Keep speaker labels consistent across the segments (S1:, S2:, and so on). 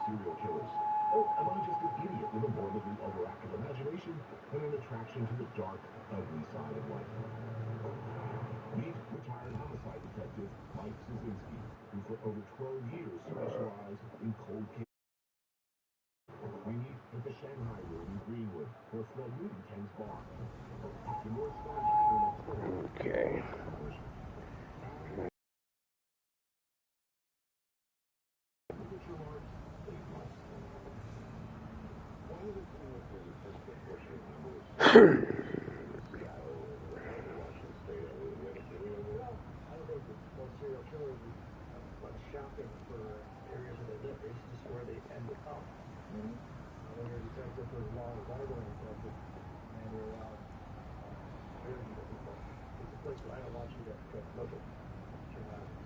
S1: serial killers. Or am I just an idiot with a morbidly overactive imagination and an attraction to the dark, ugly side of life? Meet retired homicide detective Mike Szynski, who for over 12 years specialized in cold cases. We meet at the Shanghai Room in Greenwood, where Fred Newton tends bar. At the North Star Diner next door.
S2: Okay.
S3: Shopping for areas where they live. This is where they tend to come. When you're a detective for as long as I've been a detective, and you're around very good people, it's a place where I don't want you to look at shenanigans.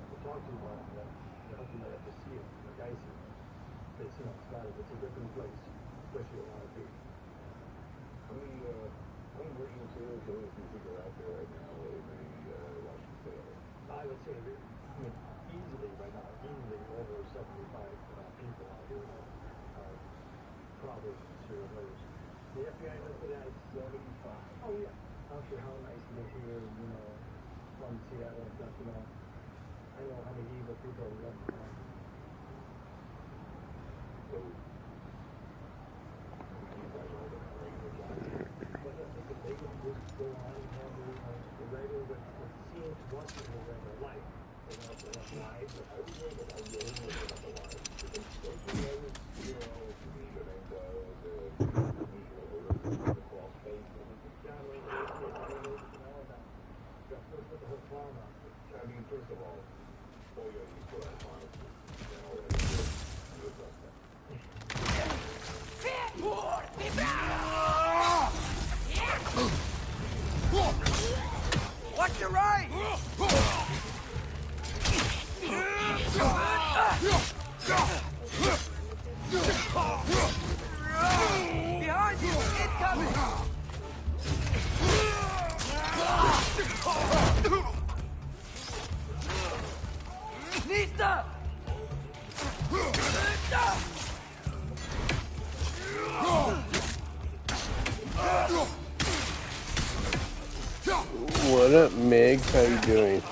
S3: To talk to you about that, you hope you might have to see it, like I see it. It's, Scotty, it's a different place, especially a lot of people.
S1: How many versions of serial killers do you think are out there right now in the Washington State area?
S3: I would say that, easily right now, over 75 people out here are probably serial killers. The FBI listed as 75. Oh yeah. I'm not sure how nice it is here, from Seattle and stuff, I know how many evil people are running around.
S1: So, you guys are all going to regular jobs.
S3: But I think if they can just go on and have the regular, what seems once in their regular life, they don't have to have lives.
S1: I was wondering about the lives. Don't you know, the cross face and everything?
S3: John Wayne, put the whole farm out there.
S1: I mean, first of all, you put on honesty.
S4: What's your right? Behind you! Incoming! Nista!
S2: What up, Meg? How you doing?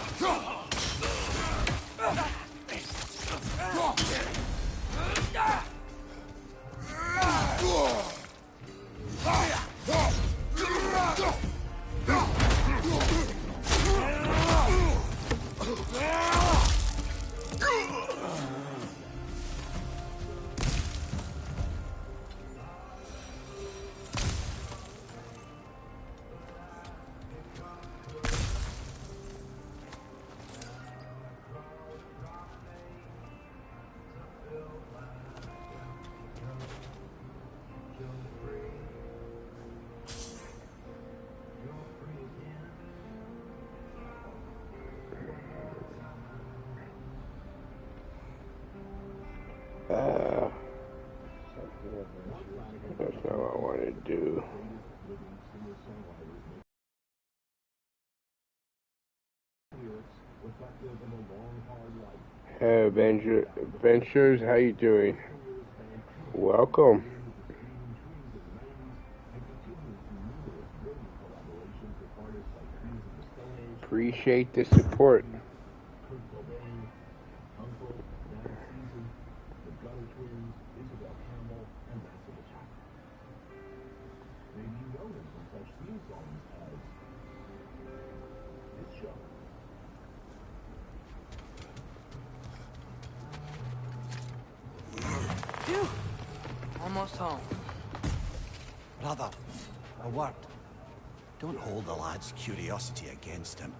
S2: That's not what I want to do. Hey, Adventures, how you doing? Welcome. Appreciate the support.
S4: Phew! Almost home.
S5: Brother, a word. Don't hold the lad's curiosity against him.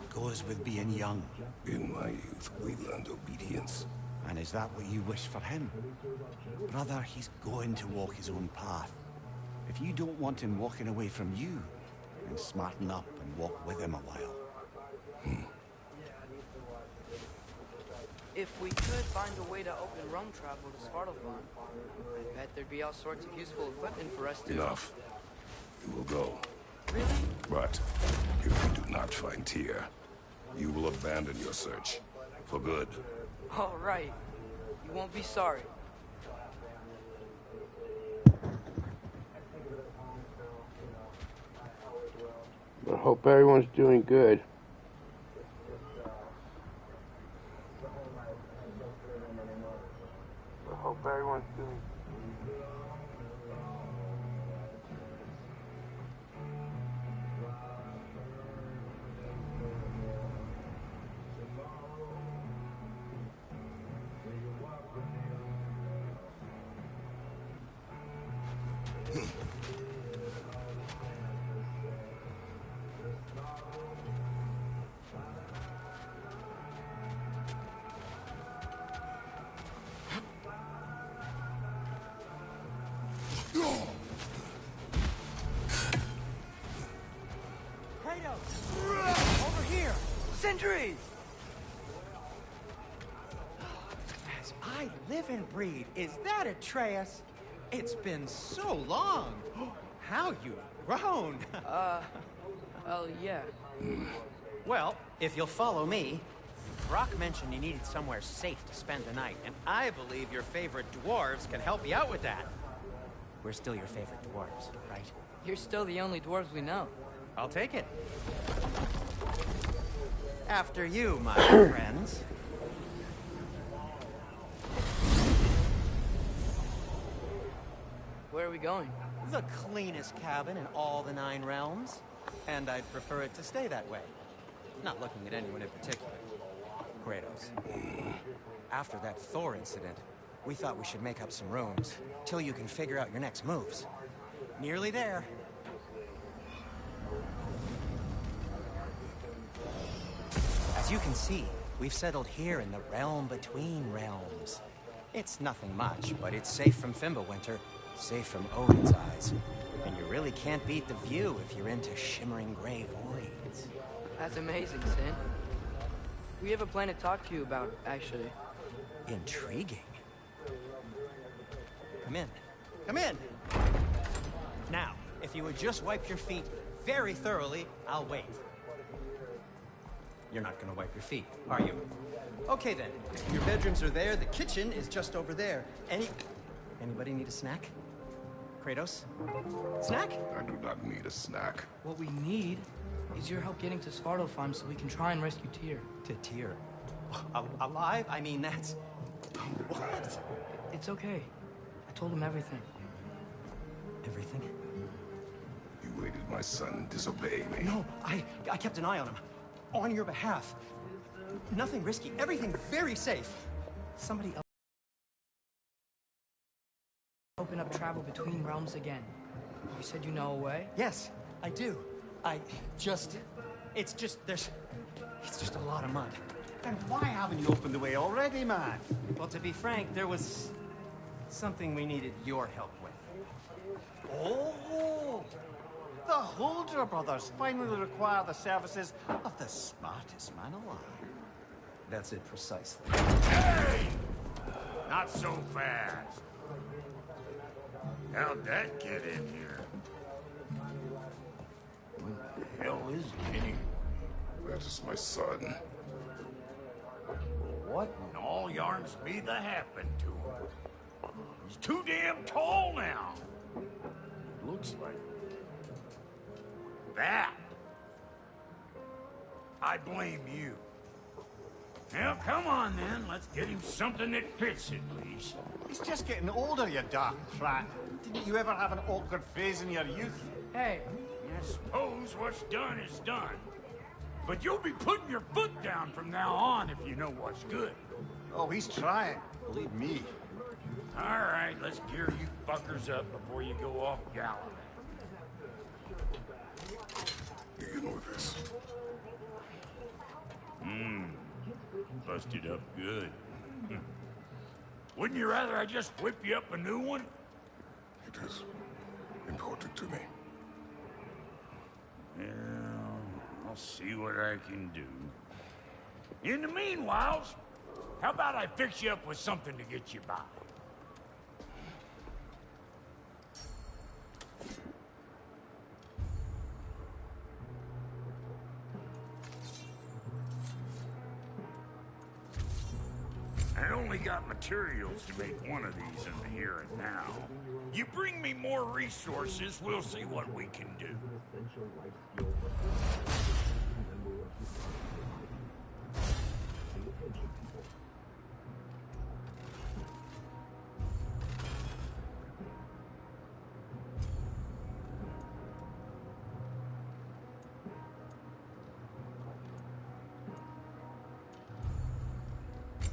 S5: It goes with being young.
S6: In my youth, we learned obedience.
S5: And is that what you wish for him? Brother, he's going to walk his own path. If you don't want him walking away from you, then smarten up and walk with him a while.
S4: If we could find a way to open roam travel to Svartalfheim, I bet there'd be all sorts of useful equipment for us to...
S6: Enough. You will go.
S4: Really?
S6: But if you do not find Tyr, you will abandon your search. For good.
S4: All right. You won't be sorry.
S2: I hope everyone's doing good. I hope everyone's doing
S7: Over here!
S4: Sentry!
S7: As I live and breathe, is that Atreus? It's been so long. How you've grown.
S4: Well, yeah.
S7: Well, if you'll follow me, Brock mentioned you needed somewhere safe to spend the night, and I believe your favorite dwarves can help you out with that. We're still your favorite dwarves, right?
S4: You're still the only dwarves we know.
S7: I'll take it. After you, my friends.
S4: Where are we going?
S7: The cleanest cabin in all the 9 realms. And I'd prefer it to stay that way. Not looking at anyone in particular. Kratos. After that Thor incident, we thought we should make up some rooms, till you can figure out your next moves. Nearly there. As you can see, we've settled here in the realm between realms. It's nothing much, but it's safe from Fimbulwinter, safe from Odin's eyes. And you really can't beat the view if you're into shimmering gray voids.
S4: That's amazing, Sin. We have a plan to talk to you about, actually.
S7: Intriguing. Come in. Come in! Now, if you would just wipe your feet very thoroughly, I'll wait. You're not gonna wipe your feet, are you? Okay then. Your bedrooms are there, the kitchen is just over there. Anybody need a snack? Kratos? Snack?
S6: I do not need a snack.
S4: What we need is your help getting to Svartalfheim so we can try and rescue Tyr.
S7: To Tyr. Alive? I mean, that's... What?
S4: It's okay. I told him everything.
S7: Everything?
S6: You aided my son disobey me.
S7: No, I kept an eye on him. On your behalf. Nothing risky. Everything very safe.
S4: Somebody else open up travel between realms again. You said you know a way?
S7: Yes, I do. It's just a lot of mud.
S8: Then why haven't you opened the way already, man?
S7: Well, to be frank, there was something we needed your help with.
S8: Oh! The Huldra brothers finally require the services of the smartest man alive.
S7: That's it precisely.
S9: Hey! Not so fast. How'd that get in here? What the hell is Kenny?
S6: That is my son.
S9: What in all yarns be the happened to him? He's too damn tall now. It looks like that. I blame you. Now, come on then. Let's get him something that fits at least.
S8: He's just getting older, you dark prat. Didn't you ever have an awkward phase in your youth?
S4: Hey,
S9: I suppose what's done is done. But you'll be putting your foot down from now on if you know what's good.
S8: Oh, he's trying. Believe me.
S9: All right, let's gear you fuckers up before you go off gallivanting.
S6: Do you know this?
S9: Busted up good. Wouldn't you rather I just whip you up a new one?
S6: It is important to me.
S9: Well, I'll see what I can do. In the meanwhile, how about I fix you up with something to get you by? I only got got materials to make one of these in the here and now. You bring me more resources, we'll see what we can do.
S1: Essential life skill for every member of society. Pay attention, people.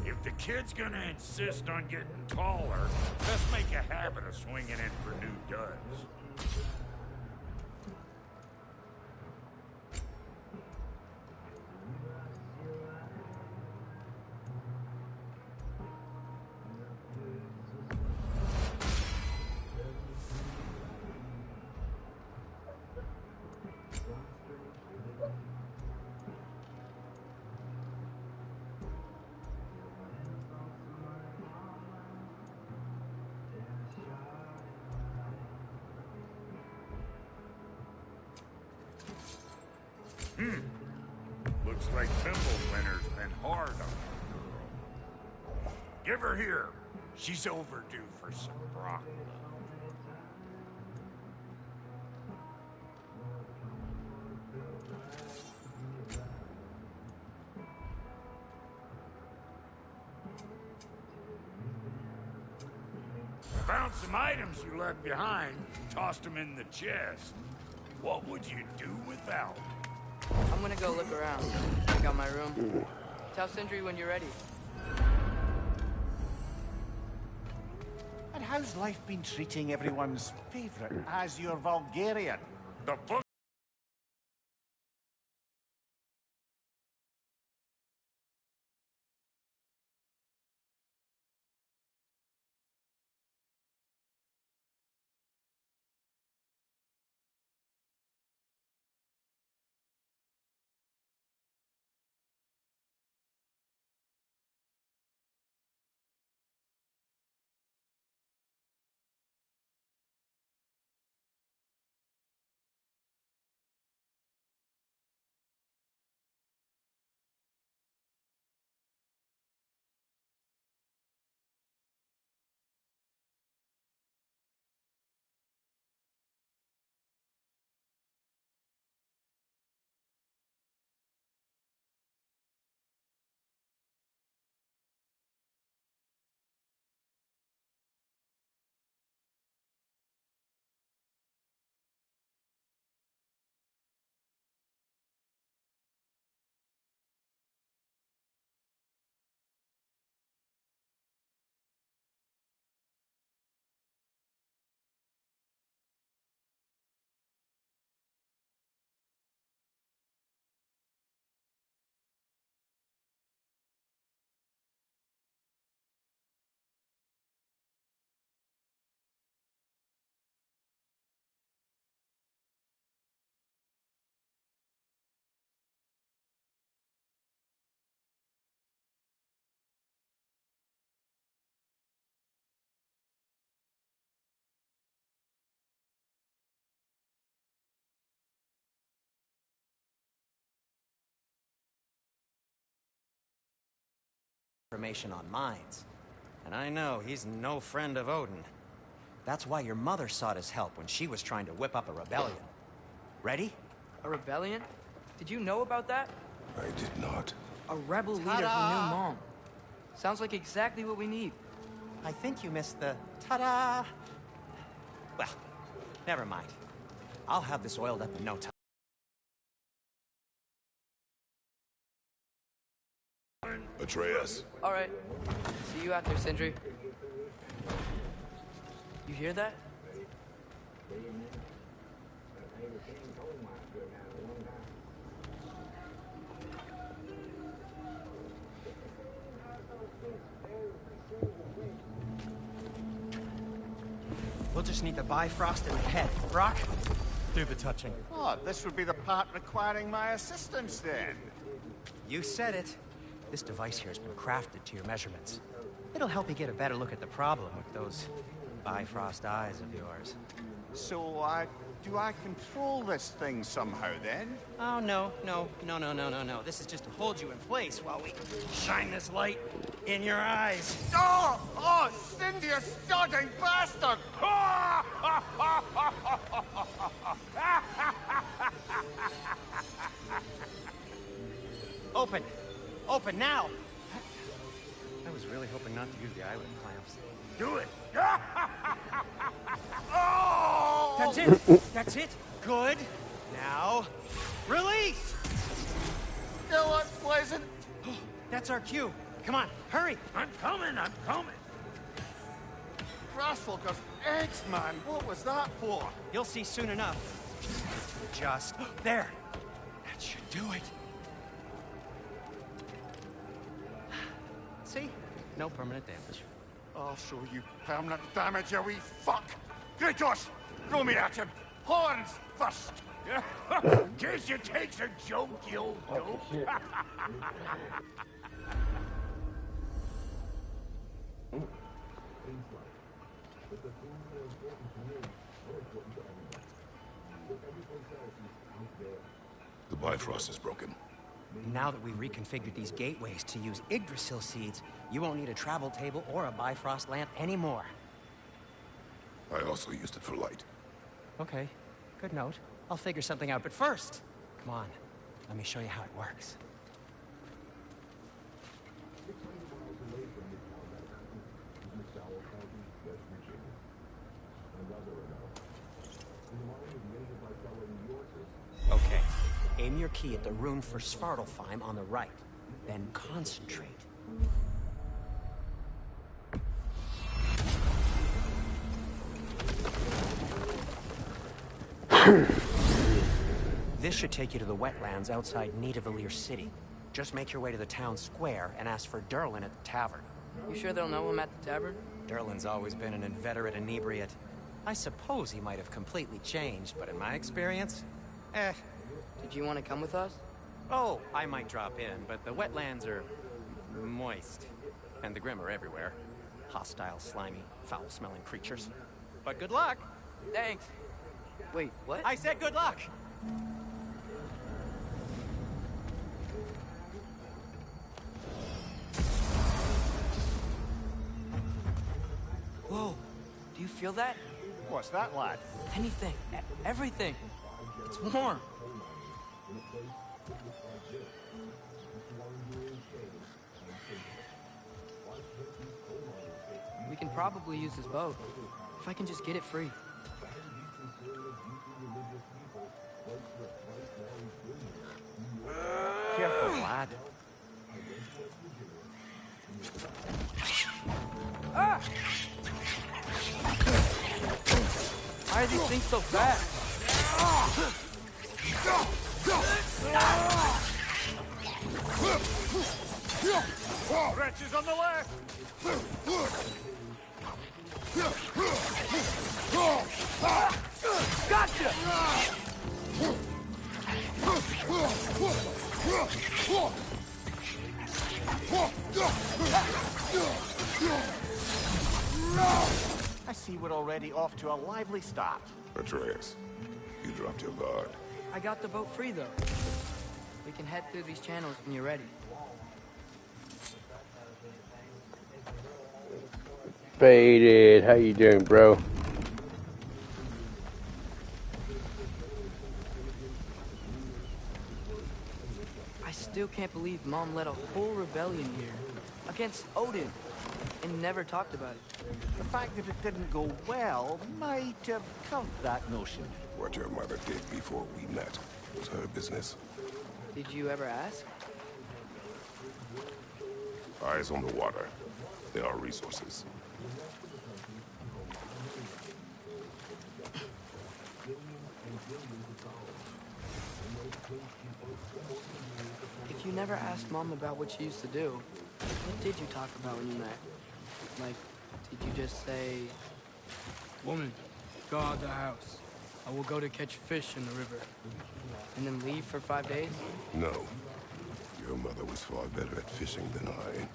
S9: If the kid's gonna insist on getting taller, let's make a habit of swinging in for new duds. Looks like Thimblewinter's been hard on the girl. Give her here. She's overdue for some brock love. Found some items you left behind, tossed them in the chest. What would you do without them?
S4: I'm gonna go look around. Check out my room. Tell Sindri when you're ready.
S8: And how's life been treating everyone's favorite Azure Vulgarian?
S9: The fuck?
S7: Information on mines. And I know he's no friend of Odin. That's why your mother sought his help when she was trying to whip up a rebellion. Ready?
S4: A rebellion? Did you know about that?
S6: I did not.
S4: A rebel leader who knew Mom. Sounds like exactly what we need.
S7: I think you missed the ta-da. Well, never mind. I'll have this oiled up in no time.
S6: Atreus.
S4: All right. See you out there, Sindri. You hear that?
S7: We'll just need the Bifrost in the head. Brock, do the touching.
S8: Oh, this would be the part requiring my assistance then.
S7: You said it. This device here has been crafted to your measurements. It'll help you get a better look at the problem with those Bifrost eyes of yours.
S8: So, do I control this thing somehow, then?
S7: Oh, no. This is just to hold you in place while we shine this light in your eyes.
S8: Oh! Oh, Cindy, you sodding bastard!
S7: Open! Open now! I was really hoping not to use the eyelid clamps.
S9: Do it!
S8: Oh!
S7: That's it! That's it! Good! Now, release!
S8: Still unpleasant.
S7: That's our cue. Come on, hurry!
S9: I'm coming!
S8: Grassfalker's eggs, man. What was that for?
S7: You'll see soon enough. Just there. That should do it. See? No permanent damage.
S8: I'll show you permanent damage, you wee fuck. Kratos, throw me at him. Horns first.
S9: Guess it takes a joke, you old dope.
S6: The Bifrost is broken.
S7: Now that we've reconfigured these gateways to use Yggdrasil seeds, you won't need a travel table or a Bifrost lamp anymore.
S6: I also used it for light.
S7: Okay, good note. I'll figure something out, but first, come on, let me show you how it works. Okay, aim your key at the rune for Svartalfheim on the right, then concentrate. This should take you to the wetlands outside Nidavellir City. Just make your way to the town square and ask for Durlin at the tavern.
S4: You sure they'll know him at the tavern?
S7: Durlin's always been an inveterate inebriate. I suppose he might have completely changed, but in my experience,
S4: Did you want to come with us?
S7: Oh, I might drop in, but the wetlands are moist. And the Grim are everywhere. Hostile, slimy, foul-smelling creatures. But good luck!
S4: Thanks. Wait, what?
S7: I said good luck!
S4: Whoa, do you feel that?
S8: What's that, lad?
S4: Anything, everything. It's warm. We can probably use this boat, if I can just get it free.
S7: Careful, lad.
S4: Ah! Why are these things so fast?
S8: Wretches on the left!
S4: Gotcha!
S8: I see we're already off to a lively start.
S6: Atreus, you dropped your guard.
S4: I got the boat free, though. We can head through these channels when you're ready.
S2: Faded, how you doing, bro?
S4: I still can't believe Mom led a whole rebellion here against Odin and never talked about it.
S8: The fact that it didn't go well might have covered that notion.
S6: What your mother did before we met was her business.
S4: Did you ever ask?
S6: Eyes on the water. There are resources.
S4: If you never asked Mom about what she used to do, what did you talk about when you met? Like, did you just say... Woman, go out the house. I will go to catch fish in the river. And then leave for 5 days?
S6: No. Your mother was far better at fishing than I.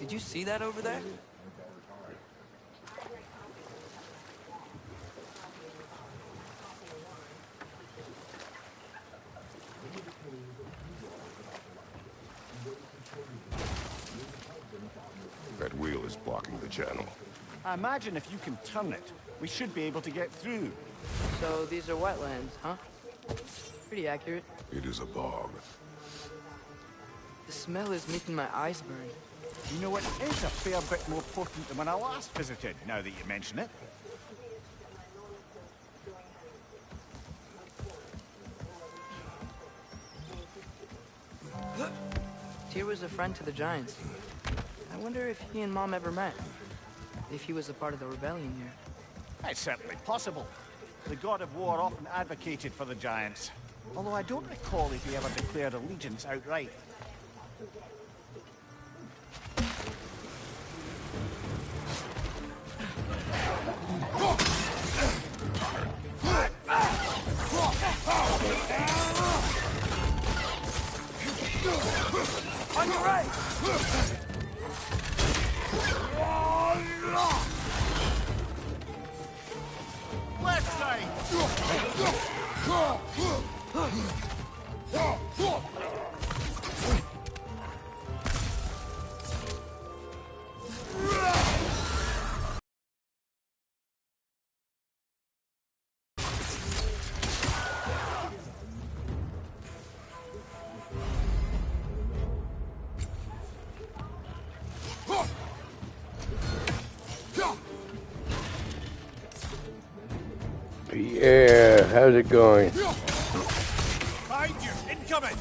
S4: Did you see that over there?
S6: That wheel is blocking the channel.
S8: I imagine if you can turn it, we should be able to get through.
S4: So these are wetlands, huh? Pretty accurate.
S6: It is a bog.
S4: The smell is making my eyes burn.
S8: You know, it is a fair bit more potent than when I last visited, now that you mention it.
S4: Tyr was a friend to the Giants. I wonder if he and Mom ever met. If he was a part of the rebellion here.
S8: It's certainly possible. The god of war often advocated for the Giants. Although I don't recall if he ever declared allegiance outright.
S4: On your right!
S8: Left side!
S2: Yeah, how's it going?
S8: Behind you! Incoming!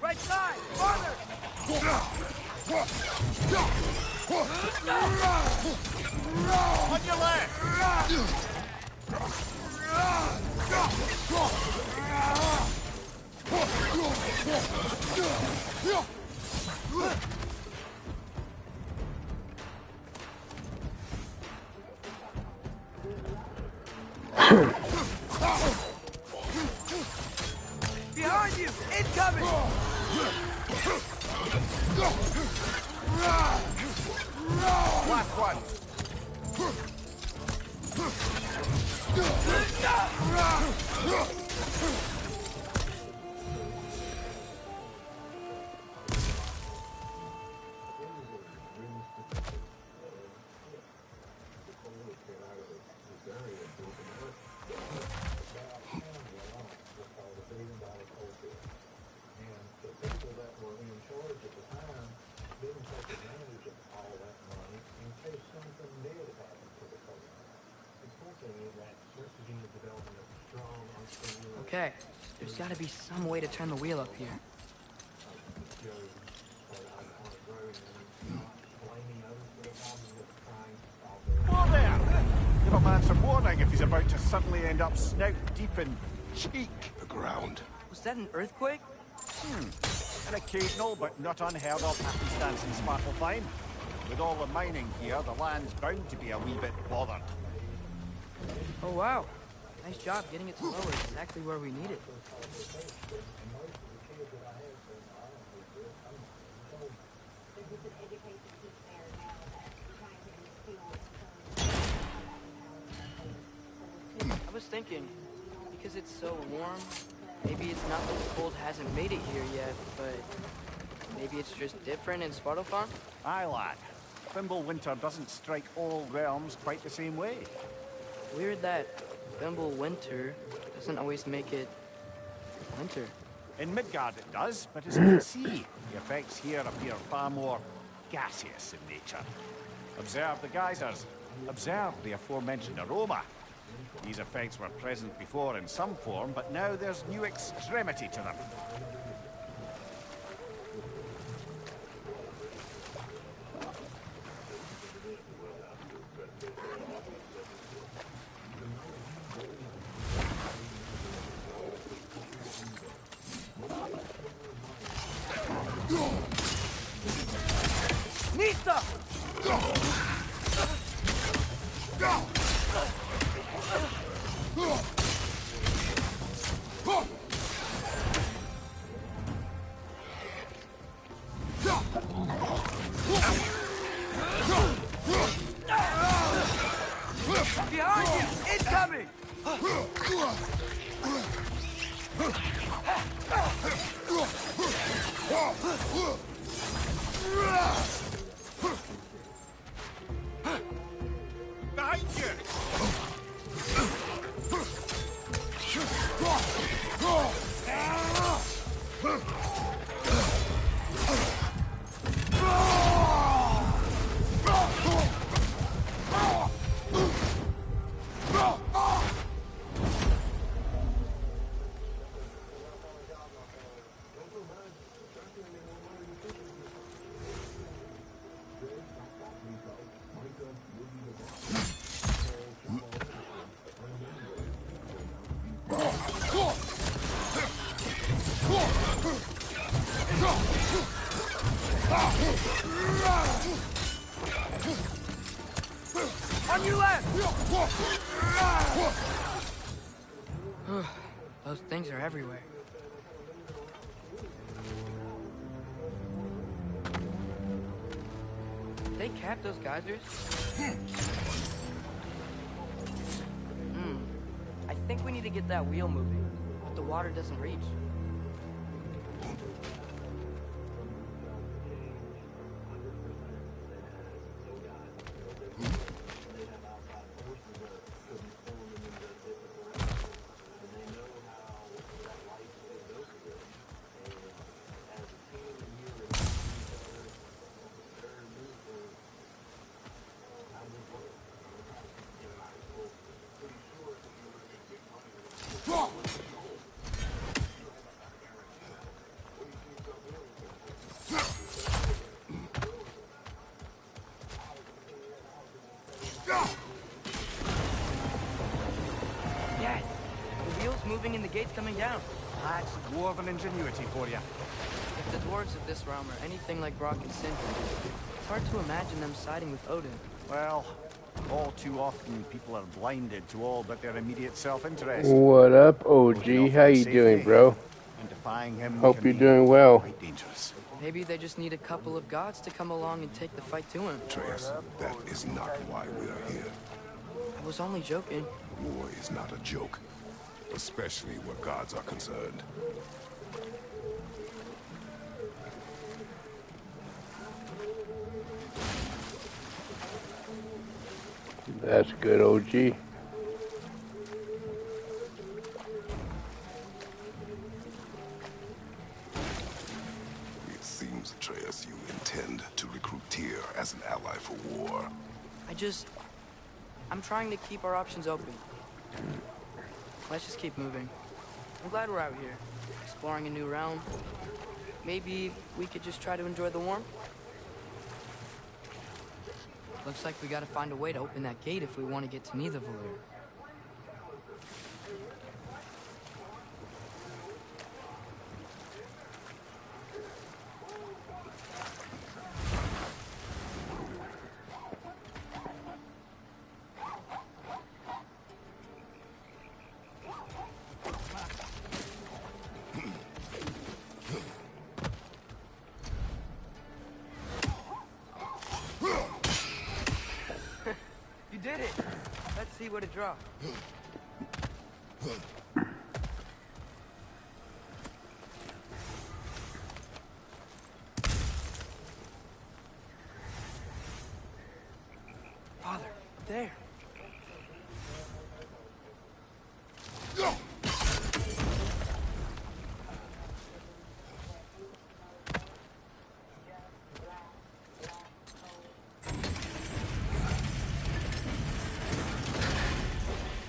S4: Right side! Farther!
S8: On your left!
S4: Behind you! Incoming!
S8: Last one!
S4: Okay, there's gotta be some way to turn the wheel up here.
S8: Whoa there! Give a man some warning if he's about to suddenly end up snout deep in cheek.
S6: The ground.
S4: Was that an earthquake?
S8: An occasional but not unheard of happenstance in Svartalfheim. With all the mining here, the land's bound to be a wee bit bothered.
S4: Oh wow. Nice job getting it to lower exactly where we need it. I was thinking, because it's so warm, maybe it's not that the cold hasn't made it here yet, but maybe it's just different in Svartalfheim?
S8: Aye, lad. Fimbulwinter doesn't strike all realms quite the same way.
S4: Weird that Fimbulwinter doesn't always make it winter.
S8: In Midgard it does, but as you can see, the effects here appear far more gaseous in nature. Observe the geysers. Observe the aforementioned aroma. These effects were present before in some form, but now there's new extremity to them.
S4: Nista! Behind you! Incoming!
S9: Behind you!
S4: On your left! Those things are everywhere. Did they cap those geysers? I think we need to get that wheel moving, but the water doesn't reach. Yes! The wheel's moving and the gate's coming down.
S8: That's dwarven ingenuity for you.
S4: If the dwarves of this realm are anything like Brock and Sindri, it's hard to imagine them siding with Odin.
S8: Well, all too often people are blinded to all but their immediate self-interest.
S2: What up, OG? How you doing, bro?
S8: And defying him
S2: Hope
S8: can
S2: you're
S8: be
S2: doing well.
S8: quite dangerous.
S4: Maybe they just need a couple of gods to come along and take the fight to him.
S6: Atreus, that is not why we are here.
S4: I was only joking.
S6: War is not a joke, especially where gods are concerned.
S2: That's good, OG.
S6: It seems, Atreus, you intend to recruit Tyr as an ally for war.
S4: I'm trying to keep our options open. Let's just keep moving. I'm glad we're out here, exploring a new realm. Maybe we could just try to enjoy the warmth? Looks like we gotta find a way to open that gate if we want to get to Nidavellir. You did it! Let's see what it dropped. Father, there.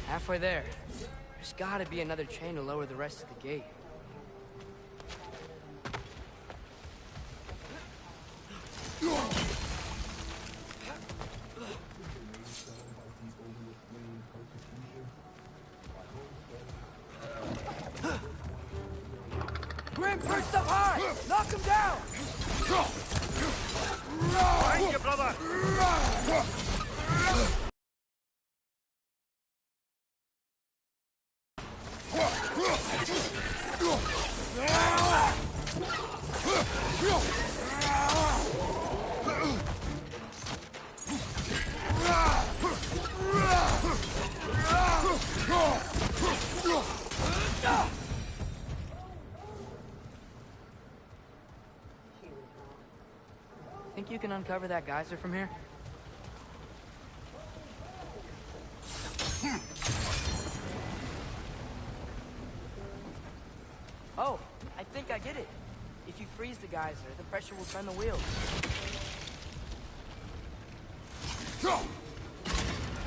S4: Halfway there. There's gotta be another chain to lower the rest of the gate. Grim perched up high! Knock him down!
S9: Behind you, brother!
S4: you can uncover that geyser from here? Oh, I think I get it. If you freeze the geyser, the pressure will turn the wheels.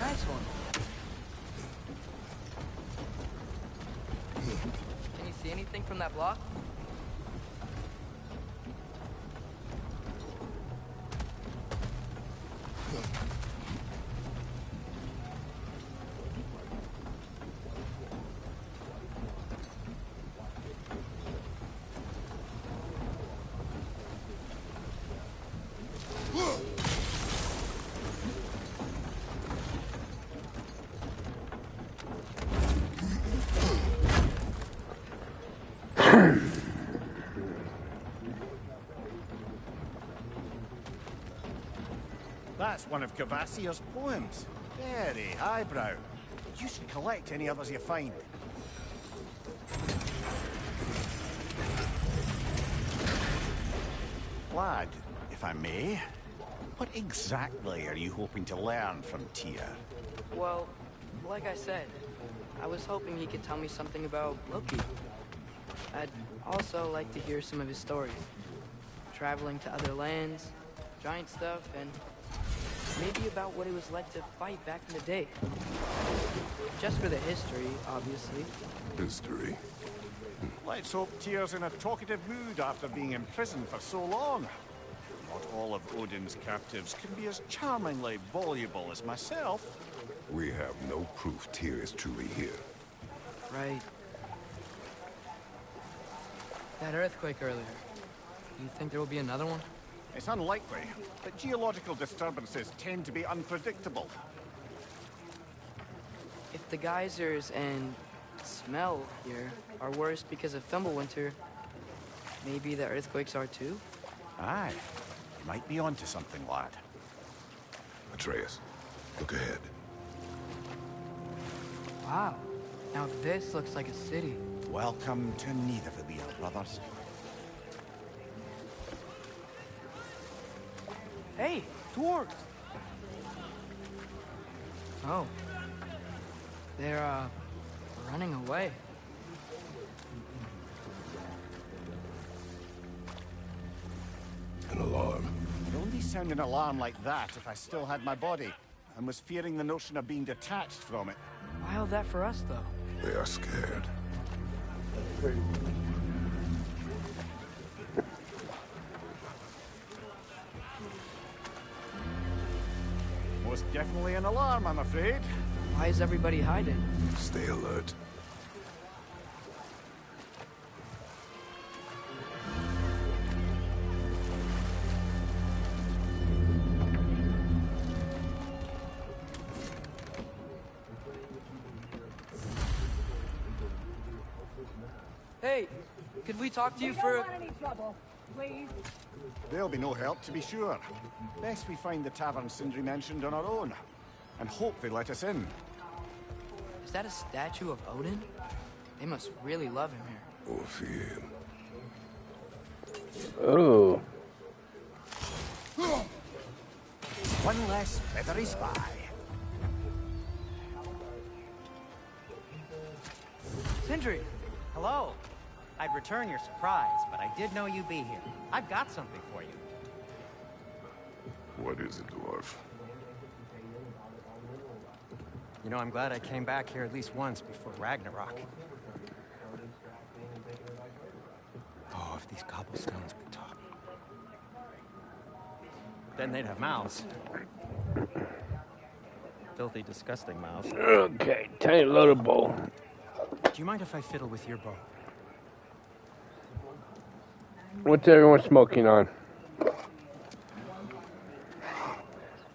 S4: Nice one. Can you see anything from that block?
S8: That's one of Cavassier's poems. Very highbrow. You should collect any others you find. Lad, if I may, what exactly are you hoping to learn from Tyr?
S4: Well, like I said, I was hoping he could tell me something about Loki. I'd also like to hear some of his stories. Traveling to other lands, giant stuff, and maybe about what it was like to fight back in the day. Just for the history, obviously.
S6: History.
S8: Let's hope Tyr's in a talkative mood after being imprisoned for so long. Not all of Odin's captives can be as charmingly voluble as myself.
S6: We have no proof Tyr is truly here.
S4: Right. That earthquake earlier. You think there will be another one?
S8: It's unlikely, but geological disturbances tend to be unpredictable.
S4: If the geysers and smell here are worse because of Fimbulwinter, maybe the earthquakes are too?
S8: Aye. You might be onto something, lad.
S6: Atreus, look ahead.
S4: Wow. Now this looks like a city.
S8: Welcome to Nidavellir, brothers.
S4: Hey, dwarves! Oh. They're, running away.
S6: An alarm.
S8: It'd only sound an alarm like that if I still had my body, and was fearing the notion of being detached from it.
S4: Wild that for us, though.
S6: They are scared.
S8: Most definitely an alarm, I'm afraid.
S4: Why is everybody hiding?
S6: Stay alert.
S4: Hey, could we talk to you for a...
S10: any trouble, please.
S8: There'll be no help, to be sure. Best we find the tavern Sindri mentioned on our own, and hope they let us in.
S4: Is that a statue of Odin? They must really love him here.
S6: Orpheum.
S2: Oh.
S8: One less feathery spy.
S4: Sindri!
S7: Hello. I'd return your surprise, but I did know you'd be here. I've got something for you.
S6: What is it, dwarf?
S7: You know, I'm glad I came back here at least once before Ragnarok. Oh, if these cobblestones could talk. Then they'd have mouths. Filthy, disgusting mouths.
S2: Okay, tiny little bowl.
S7: Do you mind if I fiddle with your bow?
S2: What's everyone smoking on?
S7: Ugh,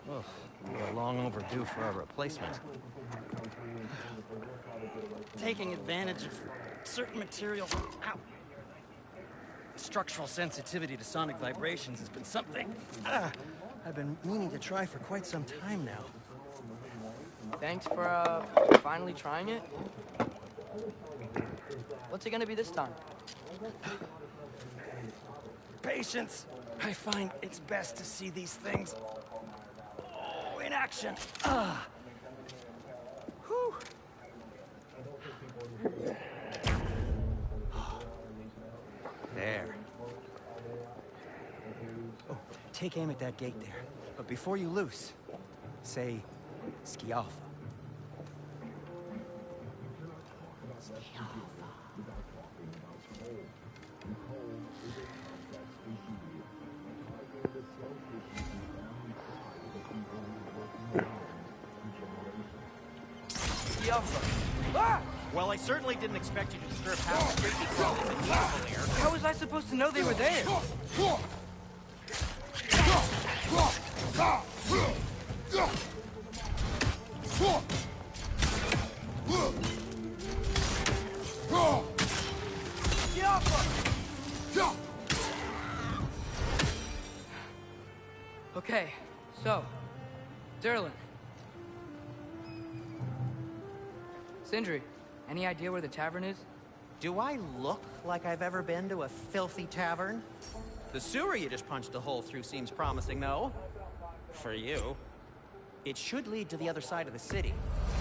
S7: we're long overdue for a replacement. Taking advantage of certain materials. Ow. Structural sensitivity to sonic vibrations has been something I've been meaning to try for quite some time now.
S4: Thanks for, finally trying it. What's it gonna be this time?
S7: patience. I find it's best to see these things in action. Whew. There. Oh, take aim at that gate there. But before you loose, say, Scialfa. Ah! Well, I certainly didn't expect you to disturb half the creepy crawlies in Nidavellir. How was I supposed to know they were there? Okay, so, Durlin. Sindri, any idea where the tavern is? Do I look like I've ever been to a filthy tavern? The sewer you just punched a hole through seems promising, though. For you. It should lead to the other side of the city.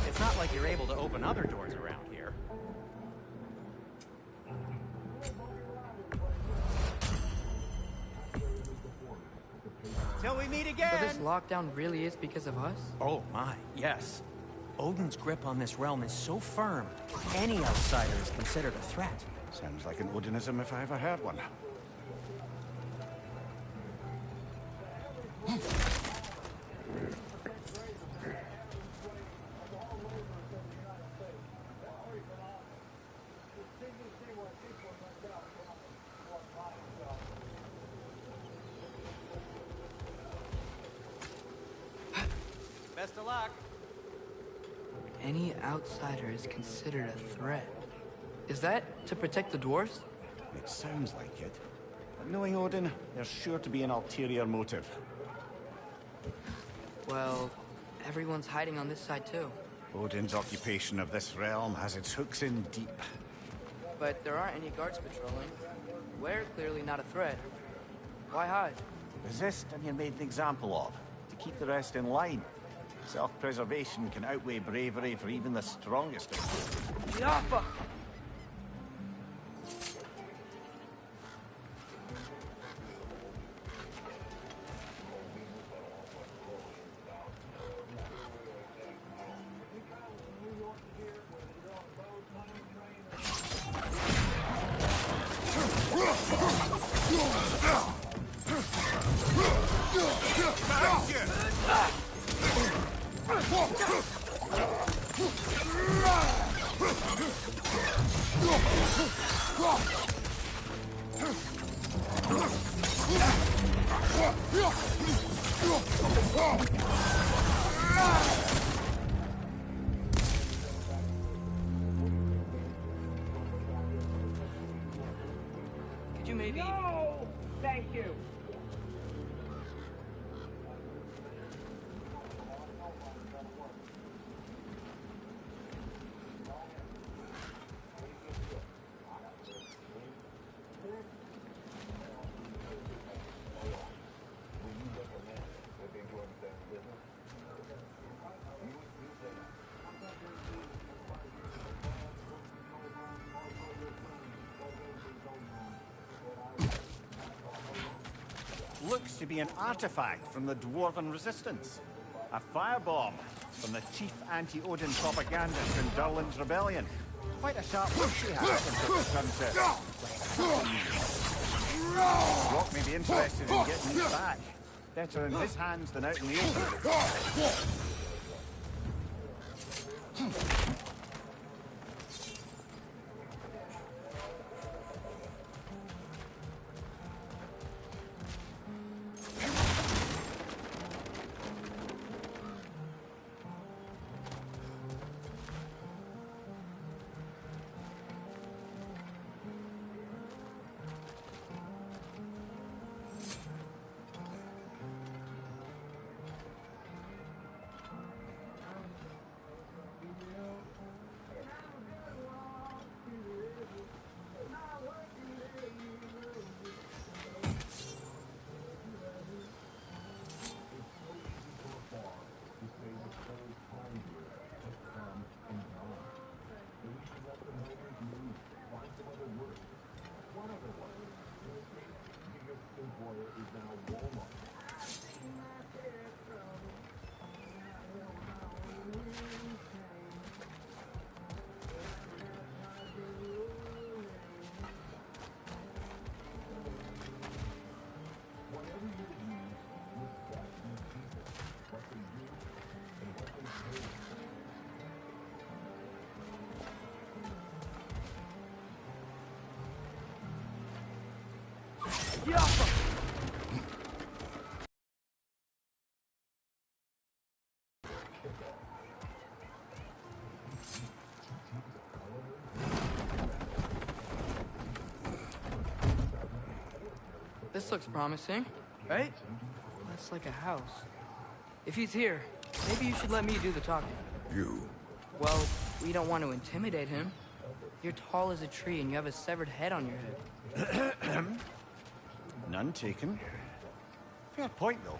S7: It's not like you're able to open other doors around here. Till we meet again!
S4: So this lockdown really is because of us?
S7: Oh my, yes. Odin's grip on this realm is so firm, any outsider is considered a threat.
S5: Sounds like an Odinism if I ever heard one.
S7: Best of luck.
S4: Any outsider is considered a threat. Is that to protect the dwarves?
S5: It sounds like it. But knowing Odin, there's sure to be an ulterior motive.
S4: Well, everyone's hiding on this side too.
S5: Odin's occupation of this realm has its hooks in deep.
S4: But there aren't any guards patrolling. We're clearly not a threat. Why hide?
S5: Resist and you're made an example of, to keep the rest in line. Self-preservation can outweigh bravery for even the strongest of us.
S4: Yaffa! Could you maybe...
S10: No! Thank you!
S5: Looks to be an artifact from the Dwarven Resistance. A firebomb from the chief anti-Odin propagandist in Durlin's rebellion. Quite a sharp look she has until it comes to... Rock may be interested in getting it back. Better in his hands than out in the open.
S4: Get off him! This looks promising, right? That's like a house. If he's here, maybe you should let me do the talking.
S6: You?
S4: Well, we don't want to intimidate him. You're tall as a tree and you have a severed head on your head.
S5: None taken. Fair point, though.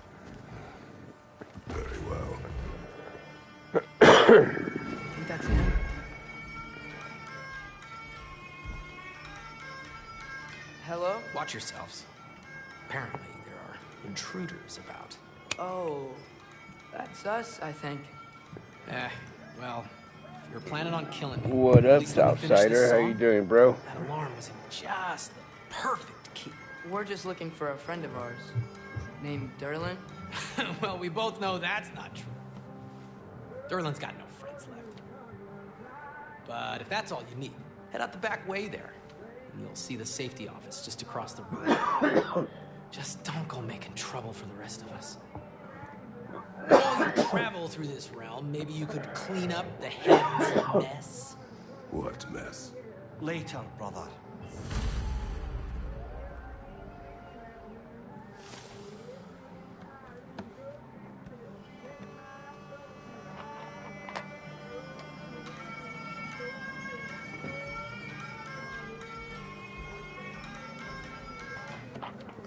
S6: Very well.
S4: Think that's him? Hello?
S10: Watch yourselves. Apparently, there are intruders about.
S4: Oh, that's us, I think.
S10: Well, if you're planning on killing me,
S2: What
S10: at
S2: up,
S10: least let me finish this
S2: Southsider? How
S10: song.
S2: you doing, bro?
S10: That alarm was in just the perfect key.
S4: We're just looking for a friend of ours named Durlin.
S10: Well, we both know that's not true. Durlin's got no friends left. But if that's all you need, head out the back way there, and you'll see the safety office just across the road. Just don't go making trouble for the rest of us. While you travel through this realm, maybe you could clean up the head's mess.
S6: What mess?
S5: Later, brother.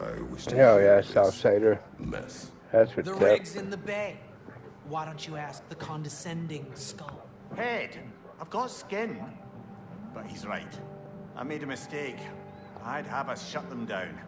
S6: I wish to
S2: Hell
S6: hear
S2: yeah,
S6: this
S2: Southsider.
S6: mess.
S2: That's what's
S10: The
S2: up.
S10: rig's in the bay. Why don't you ask the condescending skull?
S5: Head, I've got skin. But he's right. I made a mistake. I'd have us shut them down.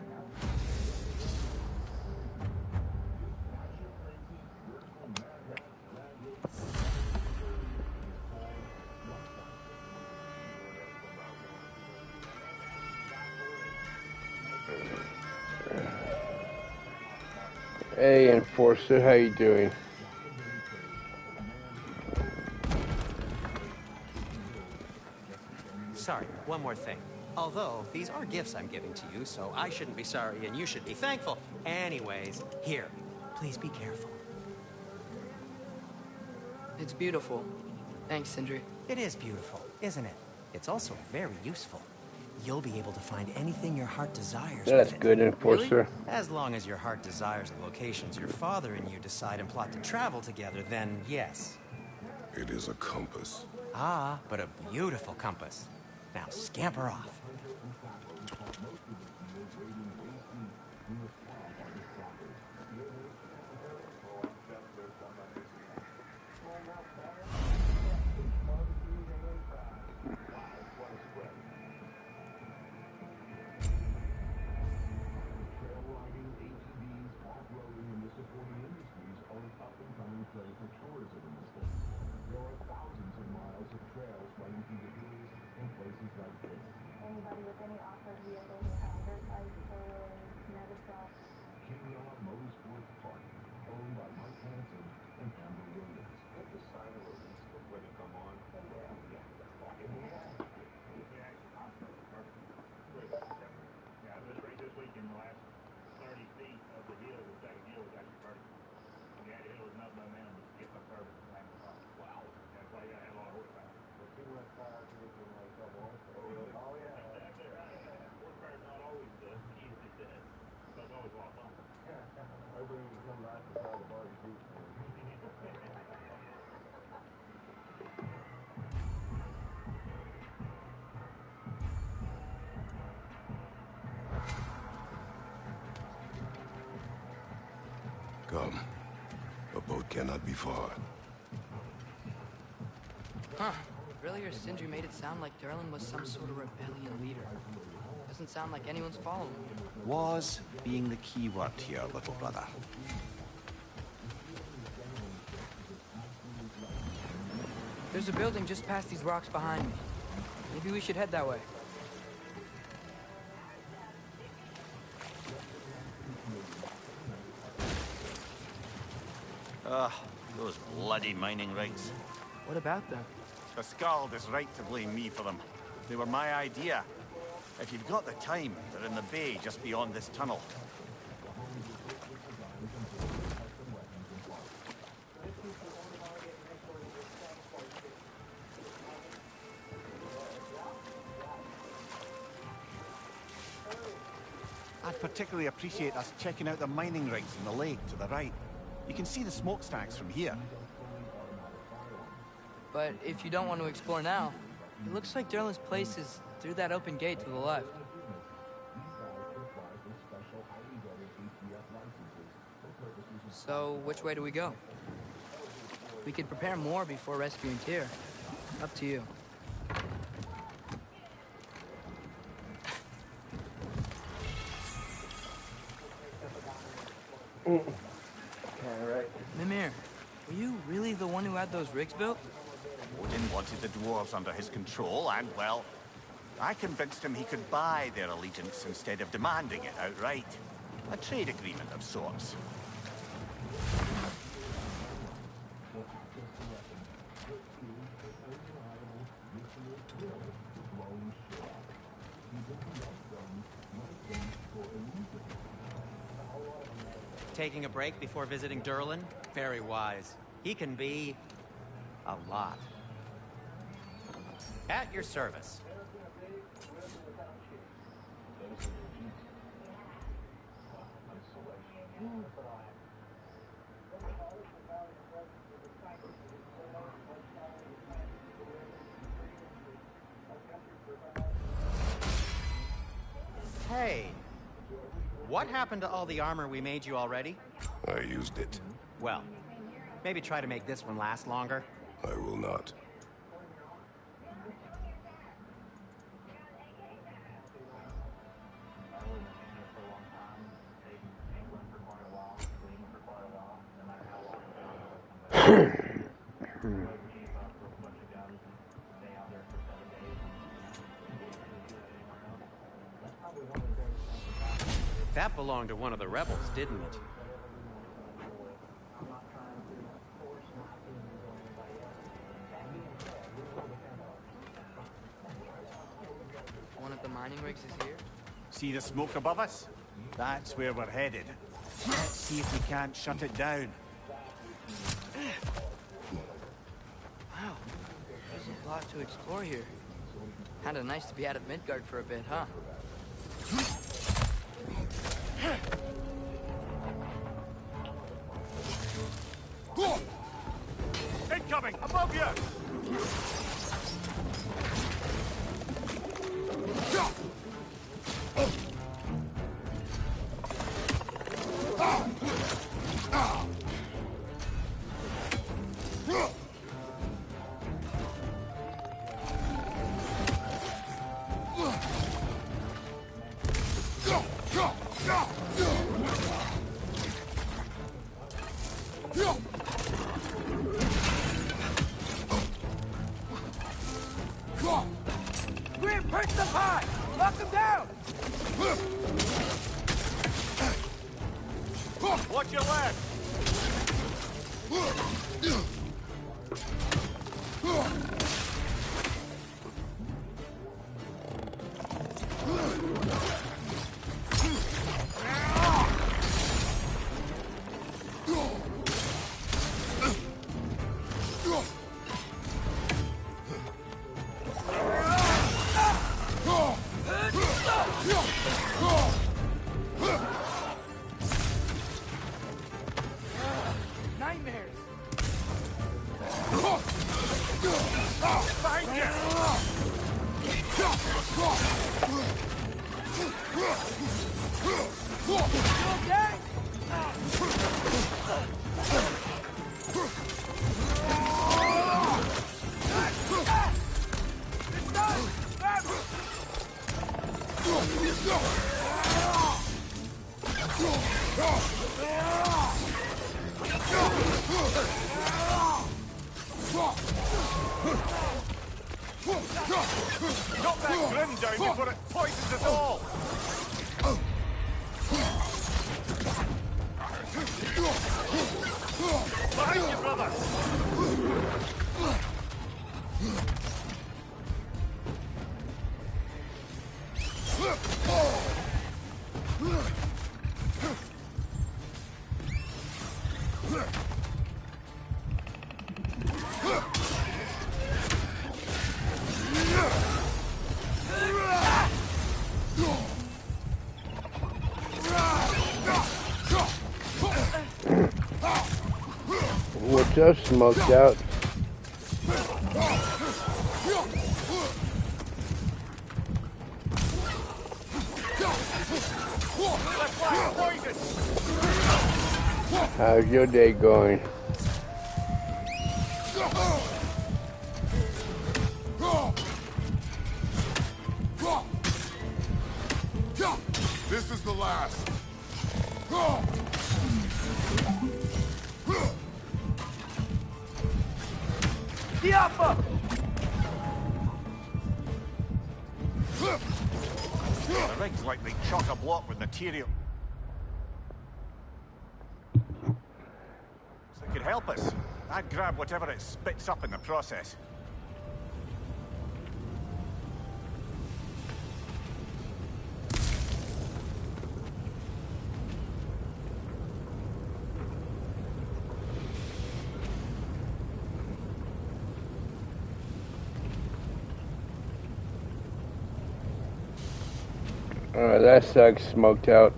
S2: Hey, Enforcer, how you doing?
S7: Sorry, one more thing. Although, these are gifts I'm giving to you, so I shouldn't be sorry and you should be thankful. Anyways, here, please be careful.
S4: It's beautiful. Thanks, Sindri.
S7: It is beautiful, isn't it? It's also very useful. You'll be able to find anything your heart desires
S2: That's
S7: with it.
S2: good, Enforcer.
S7: As long as your heart desires the locations your father and you decide and plot to travel together, then yes.
S6: It is a compass.
S7: Ah, but a beautiful compass. Now scamper off.
S11: Anybody with any off-road vehicles or advertised for Megatron.
S1: KBR Motorsports Park, owned by Mike Hansen and Amber Williams. Get the sign of release when they come on.
S3: Yeah, this race this weekend, the last 30 feet of the hill, the second hill was actually vertical. And yeah, it was enough momentum to get some curve and land the car. Wow. That's why you gotta have a lot of horsepower.
S1: But too much power to get them like double horsepower. Oh, yeah.
S3: Exactly right. Horsepower's not always the easiest to hit, but it's always a lot of fun.
S1: Everybody can come back and try the barbecue.
S6: Come. A boat cannot be far.
S4: Huh. Earlier, Sindri made it sound like Durlin was some sort of rebellion leader. Doesn't sound like anyone's following him.
S5: Was being the key word here, little brother.
S4: There's a building just past these rocks behind me. Maybe we should head that way.
S5: Those bloody mining rigs.
S4: What about them?
S5: The Skald is right to blame me for them. They were my idea. If you've got the time, they're in the bay just beyond this tunnel. I'd particularly appreciate us checking out the mining rigs in the lake to the right. You can see the smokestacks from here.
S4: But if you don't want to explore now, it looks like Durlin's place is through that open gate to the left. So, which way do we go? We could prepare more before rescuing Tyr. Up to you.
S3: Right.
S4: Mimir, were you really the one who had those rigs built?
S5: Odin wanted the dwarves under his control, and, well, I convinced him he could buy their allegiance instead of demanding it outright. A trade agreement of sorts.
S7: Taking a break before visiting Durlin? Very wise. He can be a lot. At your service. Hey, what happened to all the armor we made you already?
S6: I used it.
S7: Well, maybe try to make this one last longer.
S6: I will not.
S7: That belonged to one of the rebels, didn't it?
S4: One of the mining rigs is here?
S5: See the smoke above us? That's where we're headed. Let's see if we can't shut it down.
S4: Wow, there's a lot to explore here. Kinda nice to be out of Midgard for a bit, huh?
S5: Incoming! Above you!
S4: Grim, perch the pod! Lock him down!
S5: Watch your left!
S4: Nightmares!
S5: Behind you!
S4: You okay? It's done!
S5: Got that grim down before it poisons us all! Behind you, brother!
S2: still smoked out. How's your day going?
S6: This is the last.
S3: Diapa!
S8: The rig's like they chock-a-block with material. So it could help us. I'd grab whatever it spits up in the process.
S2: Oh, that sucks, smoked out.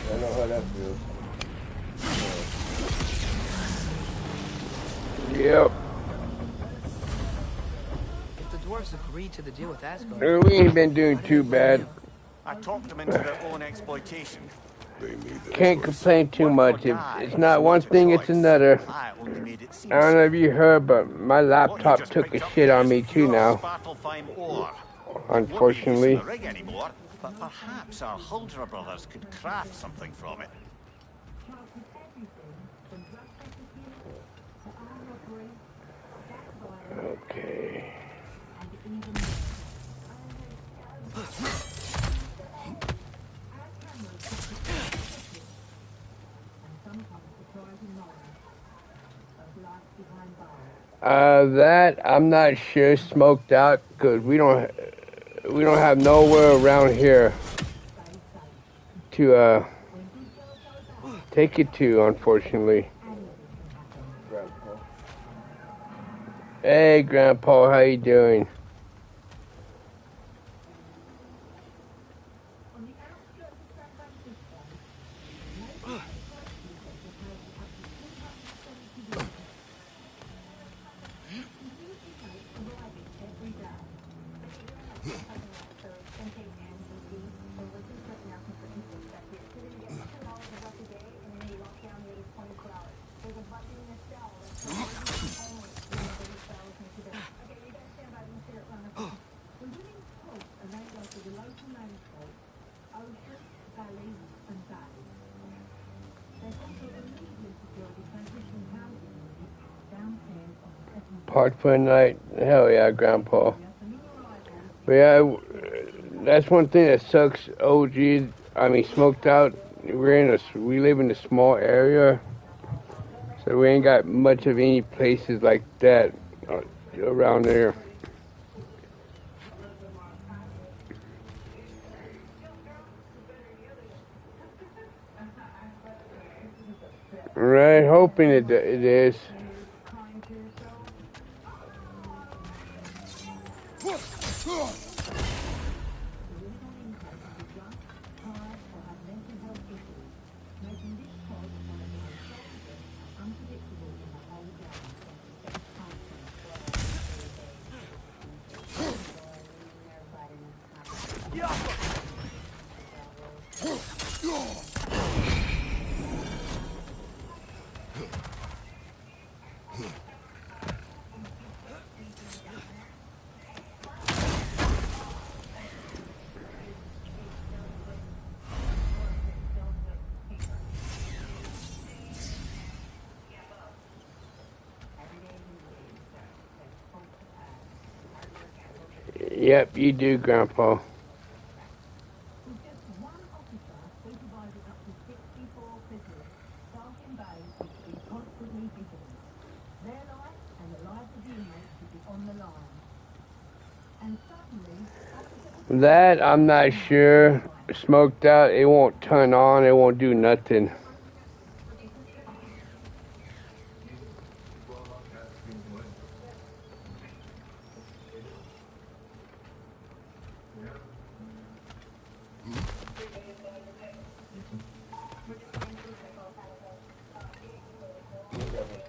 S2: I know how that feels. Yep.
S4: If the dwarves agreed to the deal with Asgard,
S2: We ain't been doing too bad.
S8: I talked them into their own exploitation.
S6: They made their
S2: Can't
S6: choice.
S2: complain too much. If it's not one thing, it's another.
S8: I only made it seem
S2: I don't know if you heard, but my
S8: What you
S2: laptop
S8: just
S2: took a
S8: picked up
S2: shit
S8: there
S2: on
S8: is
S2: me too
S8: pure
S2: now.
S8: Svartalfheim ore.
S2: Unfortunately.
S8: Won't be using the rig anymore, but perhaps our Huldra brothers could craft something from it.
S2: Okay. That I'm not sure, smoked out, because we don't have nowhere around here to take it to, unfortunately. Hey, Grandpa, how you doing? Park for a night. Hell yeah, Grandpa. But yeah, that's one thing that sucks. Smoked out. We live in a small area, so we ain't got much of any places like that around there. Right, hoping it is. Yep, you do, Grandpa. That, I'm not sure. Smoked out, it won't turn on, it won't do nothing.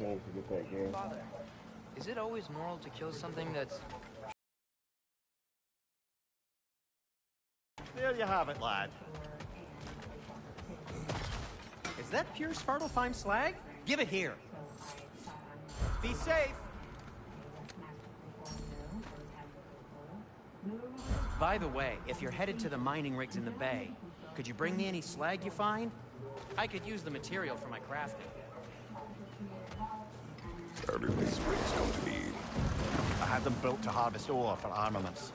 S2: need to get that game.
S4: Father, is it always moral to kill something that's...
S5: There you have it, lad.
S7: Is that pure Svartalfheim slag? Give it here. Be safe. By the way, if you're headed to the mining rigs in the bay, could you bring me any slag you find? I could use the material for my crafting.
S6: How did these rigs come to be?
S5: I had them built to harvest ore for armaments.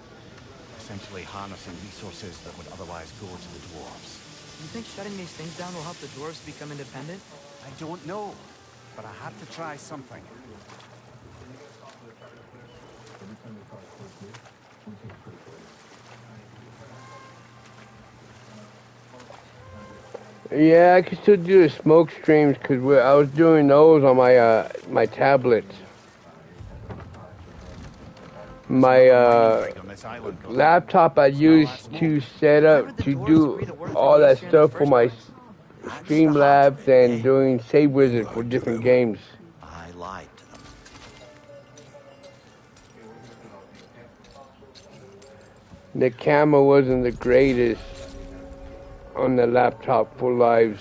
S5: Essentially harnessing resources that would otherwise go to the dwarves.
S4: You think shutting these things down will help the dwarves become independent?
S5: I don't know, but I had to try something.
S2: Yeah, I can still do the smoke streams because I was doing those on my my tablet. My laptop I used to set up to do all that stuff for my Streamlabs and doing Save Wizard for different games.
S5: I lied to them.
S2: The camera wasn't the greatest on the laptop for lives.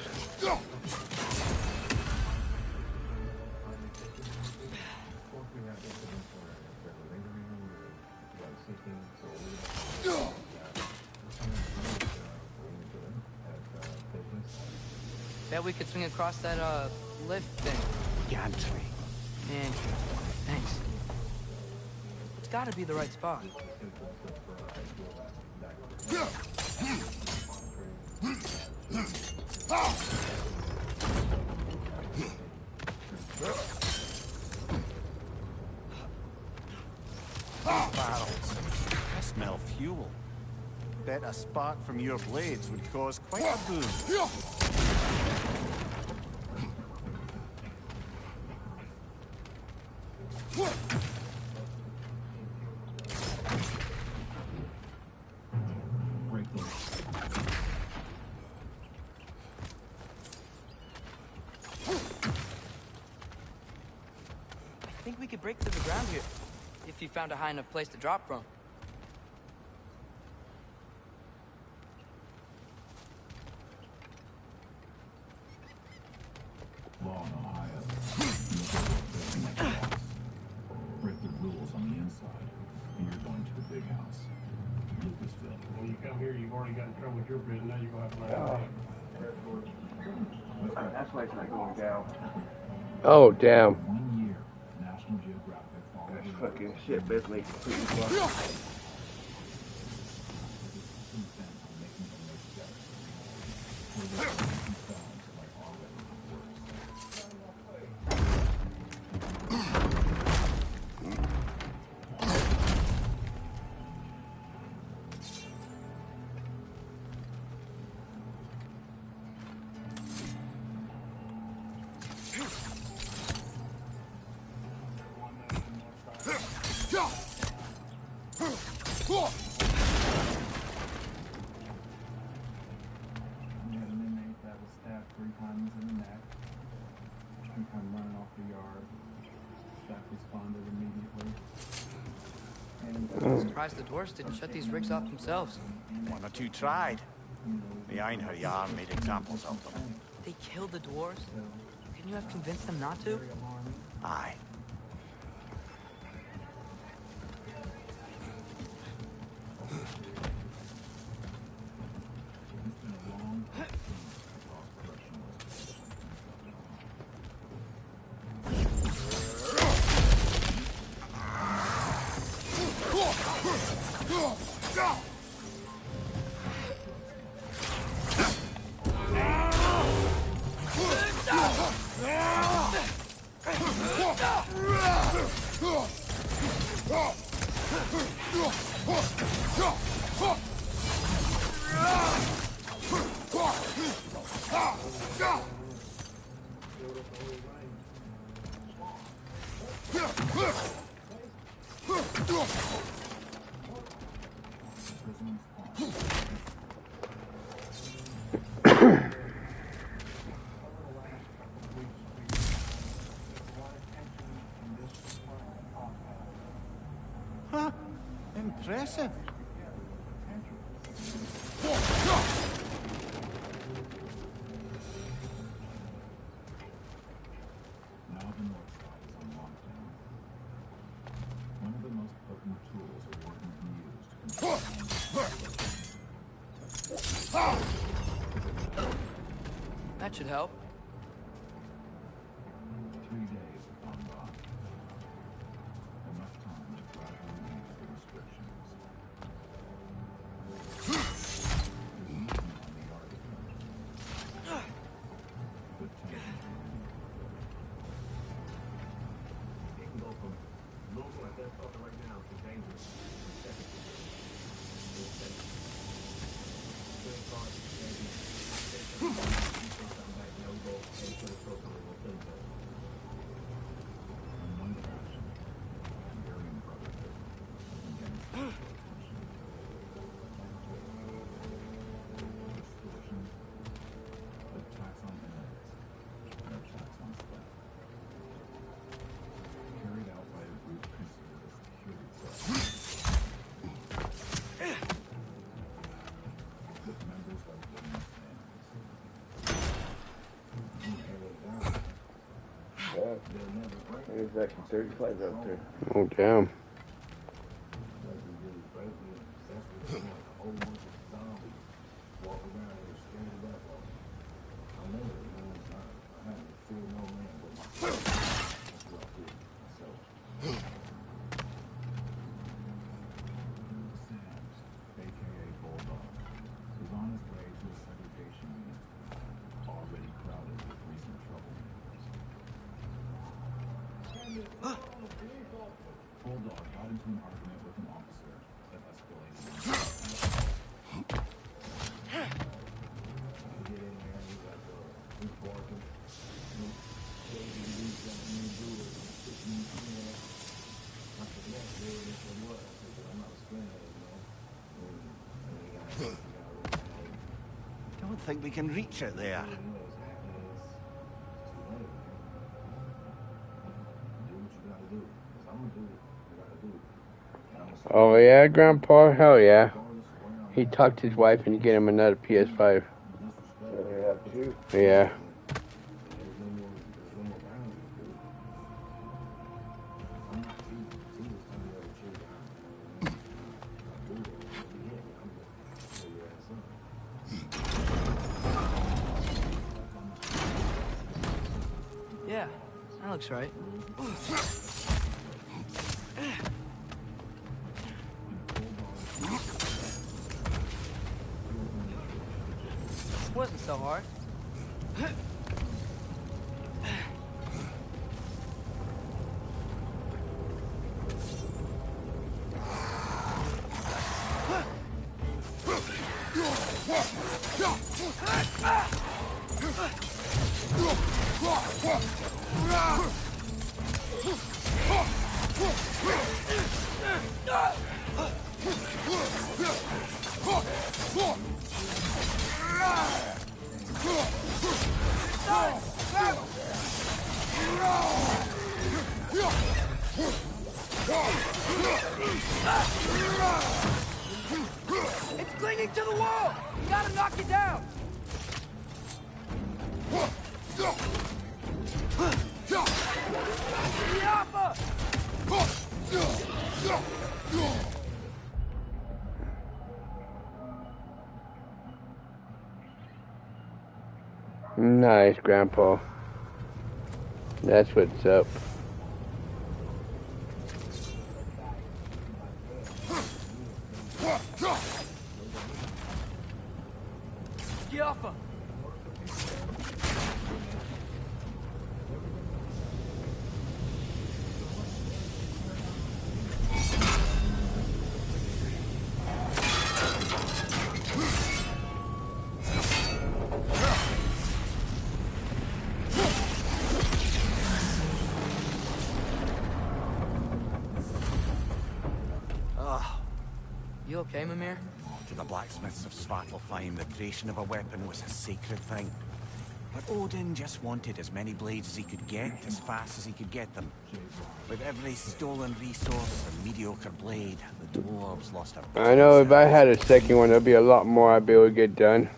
S4: Bet we could swing across that, lift thing.
S5: Gantry.
S4: And thanks. It's gotta be the right spot.
S5: Barrels. I smell fuel. Bet a spark from your blades would cause quite a boom.
S4: I think we could break through the ground here, if you found a high enough place to drop from.
S1: Law in Ohio. Break the rules on the inside, and you're going to the big house. Lucasville.
S3: When you come here, you've already got in trouble with your bid, now you're going to have to
S2: That's why it's not going down. Oh, damn.
S1: 1 year, National Geographic followed
S2: That's fucking shit, basically completely fucked.
S4: I'm surprised the dwarves didn't shut these rigs off themselves.
S5: One or two tried. The Einherjar Jarl made examples of them.
S4: They killed the dwarves? Couldn't you have convinced them not to?
S5: Aye. impressive.
S1: Now the North Side is on lockdown. One of the most potent tools a warden can use to control
S4: That should help.
S1: 3 days have gone by. Enough time to gradually ease the restrictions. The easement on the architecture. The tension. It can go from looking like that fucker right now to dangerous. Carried out by a group considered a security threat. With members like Jimmy Sanders.
S2: There's actually 35 out there. Oh, damn.
S1: Sams, aka Bulldog, was on his way to a segregation unit, already crowded with recent troublemakers. Bulldog got into an argument with an officer that escalated.
S5: Don't think we can reach it there.
S2: Oh, yeah, Grandpa? Hell yeah. He talked to his wife and get him another PS5. Yeah.
S4: Yeah, that looks right. Wasn't so hard. It's clinging to the wall! You gotta knock it down! Yappa!
S2: Nice, Grandpa. That's what's up.
S4: Yappa! You okay, Mimir?
S5: To the blacksmiths of Svartalfheim, the creation of a weapon was a sacred thing. But Odin just wanted as many blades as he could get, as fast as he could get them. With every stolen resource and mediocre blade, the dwarves lost a...
S2: I know if I had a second one, there'd be a lot more I'd be able to get done.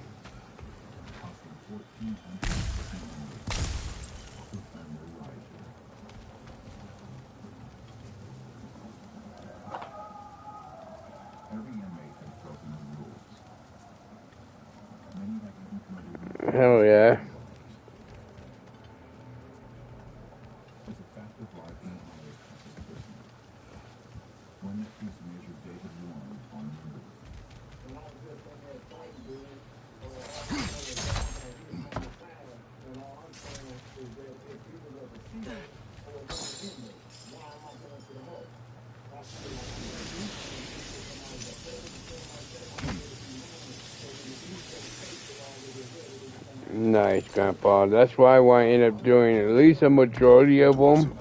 S2: Hell yeah. Nice, Grandpa. That's why I want to end up doing at least a majority of them.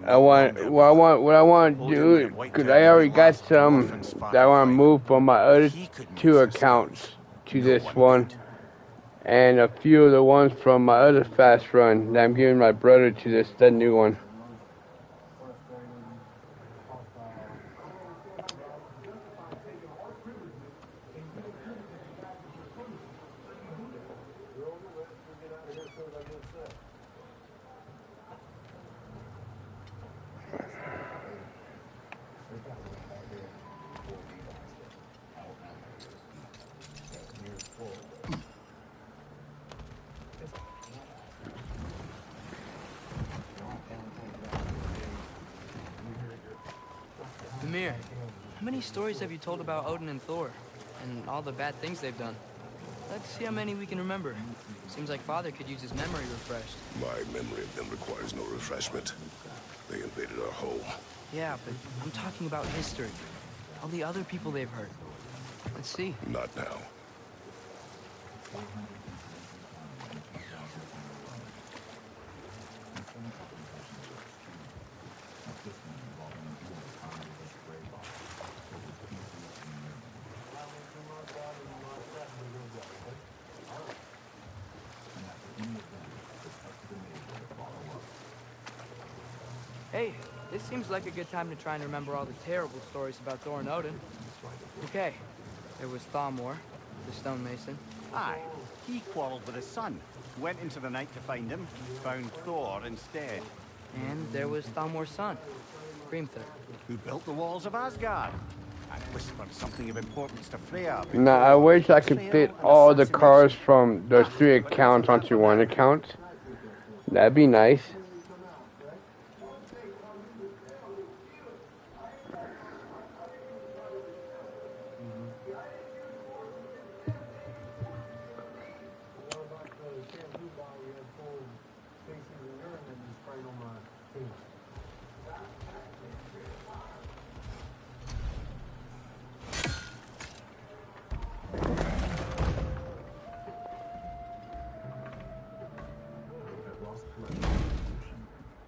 S2: I want to do, because I already got some that I want to move from my other 2 accounts to this one, and a few of the ones from my other fast run that I'm giving my brother to the new one.
S4: Mimir, how many stories have you told about Odin and Thor? And all the bad things they've done? Let's see how many we can remember. Seems like Father could use his memory refreshed.
S6: My memory of them requires no refreshment. They invaded our home.
S4: Yeah, but I'm talking about history. All the other people they've hurt. Let's see.
S6: Not now.
S4: Hey, this seems like a good time to try and remember all the terrible stories about Thor and Odin. Okay, there was Thalmor, the stonemason.
S5: Aye, he quarreled with his son. Went into the night to find him, found Thor instead.
S4: And there was Thalmor's son, Grimthur.
S5: Who built the walls of Asgard. And whispered something of importance to Freya.
S2: Now, I wish I could fit all the cars from those 3 accounts onto 1 account. That'd be nice.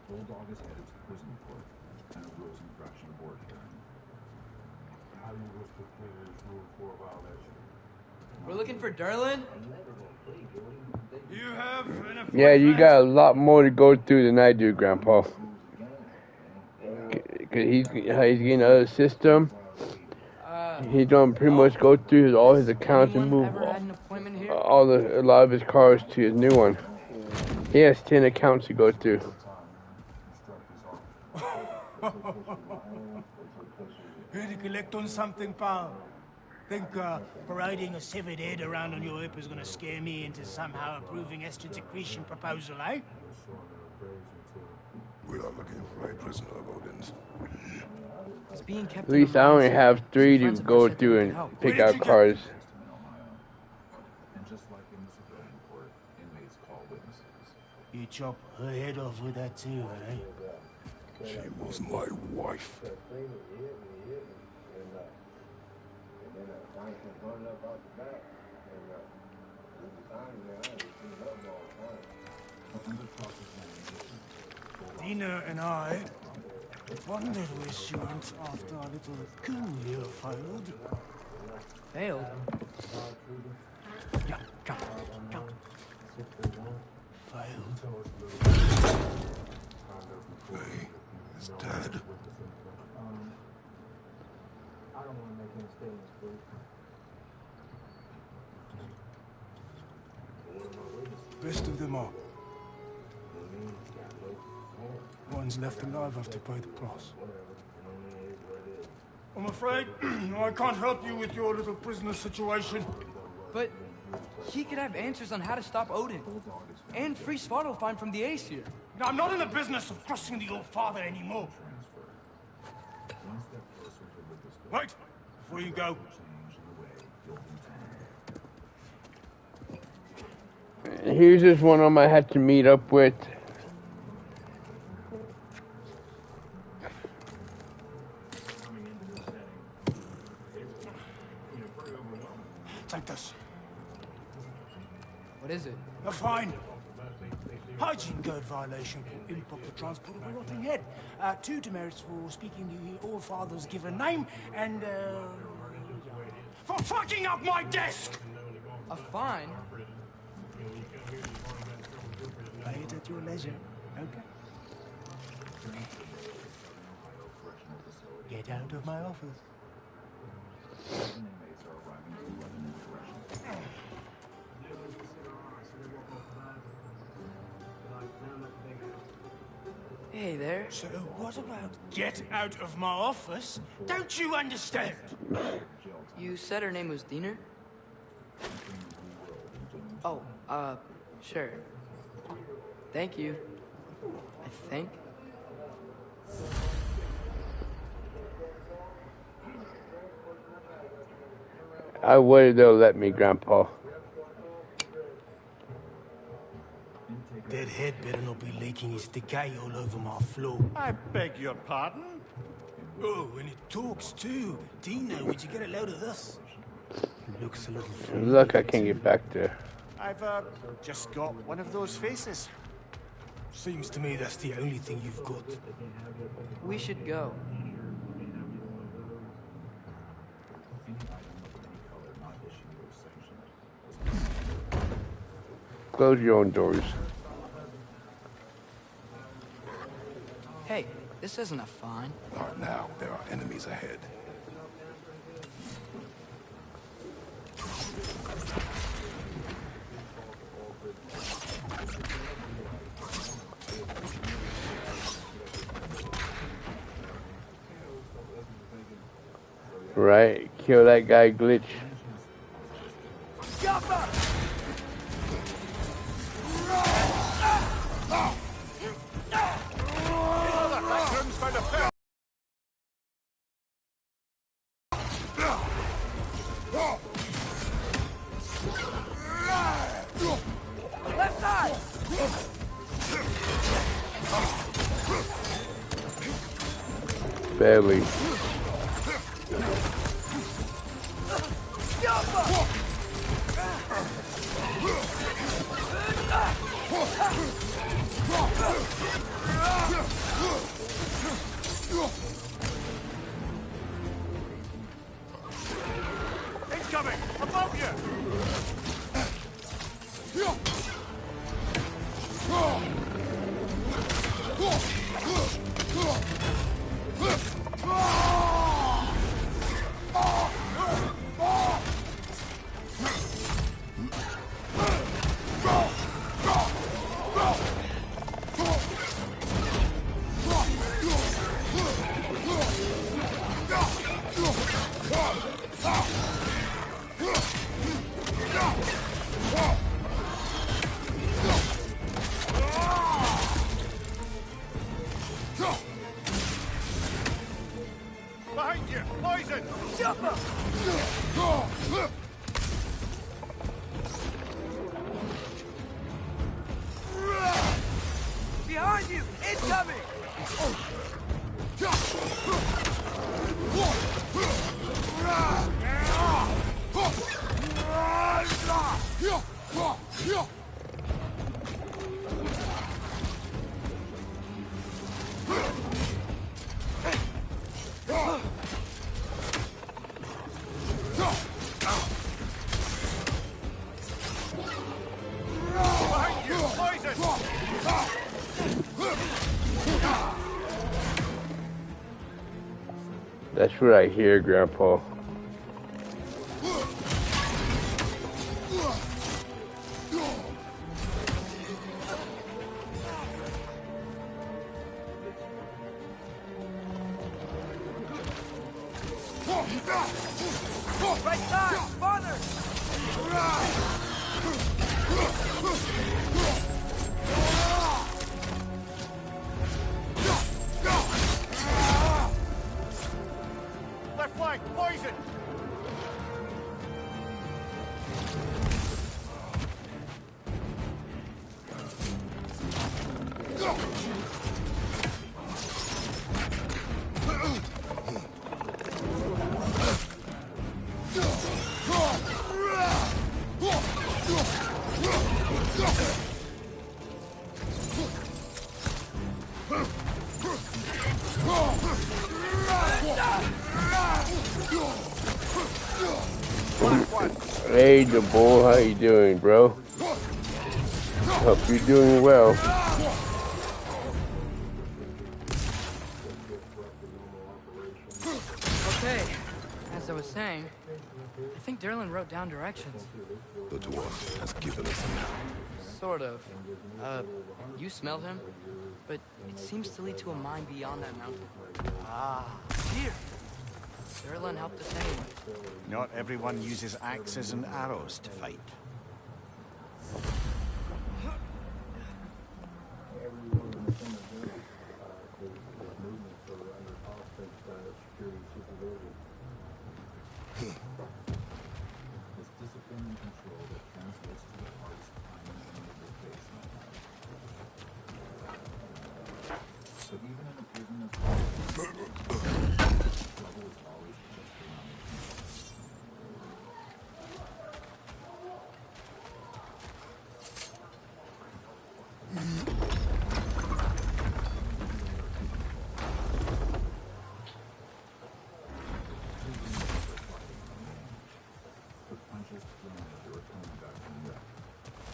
S1: Bulldog is headed to prison court, and a Rosen fraction board hearing. How do you wish the players rule for violation?
S4: We're looking for Durlin?
S9: You have an
S2: Yeah, you got a lot more to go through than I do, Grandpa. Cause he's getting another system. He's gonna pretty much go through all his accounts and move a lot of his cars to his new one. He has 10 accounts to go through.
S12: Here to collect on something, pal. Think parading a severed head around on your hip is gonna scare me into somehow approving Estrid's accretion proposal, eh?
S6: We are looking for a prisoner of Odin's.
S2: At least I only have 3 to go through and pick out cars.
S1: And just like in the civilian court, inmates call witnesses.
S12: You chop her head off with that too, eh?
S6: She was my wife.
S12: Dina and I wondered where she went after our little coup here failed.
S4: Failed?
S12: Jump, jump, jump. failed.
S6: Faye is dead.
S3: I don't want to make any statements, please.
S12: Best of them all. One's left alive after pay the price. I'm afraid I can't help you with your little prisoner situation.
S4: But he could have answers on how to stop Odin. And free Svartalfheim from the Aesir.
S12: Now, I'm not in the business of crossing the old father anymore. Wait, before you go.
S2: Here's this one of them I had to meet up with.
S12: Take this.
S4: What is it?
S12: A fine. Hygiene code violation for improper transport of a rotting head. 2 demerits for speaking the All Father's given name, and for fucking up my desk!
S4: A fine?
S12: Pay it at your leisure, okay? Get out of my office.
S4: Hey there.
S12: So what about get out of my office? Don't you understand?
S4: You said her name was Diener? Oh, sure. Thank you. I think.
S2: I worry they'll let me, Grandpa.
S12: That head better not be leaking his decay all over my floor.
S5: I beg your pardon?
S12: Oh, and it talks too. Dino, would you get a load of this? It looks a little familiar.
S2: Look, I can't get back there.
S5: I've just got one of those faces.
S12: Seems to me that's the only thing you've got.
S4: We should go.
S2: Close your own doors.
S4: Hey, this isn't a fine.
S6: Not now. There are enemies ahead.
S2: Right, kill that guy, Glitch.
S4: Left side!
S2: Barely.
S5: Incoming! Above you! Behind you! Poison!
S4: Behind you! Incoming!
S5: Behind you! Poison!
S2: That's what I hear, Grandpa.
S4: Right side! Farther!
S8: Left flank, poison!
S2: Hey, the bull, how you doing, bro? Hope you're doing well.
S4: Okay, as I was saying, I think Durlin wrote down directions.
S6: The dwarf has given us a map.
S4: Sort of. You smelled him, but it seems to lead to a mine beyond that mountain. Ah, here. Durlin helped us anyway.
S5: Not everyone uses axes and arrows to fight.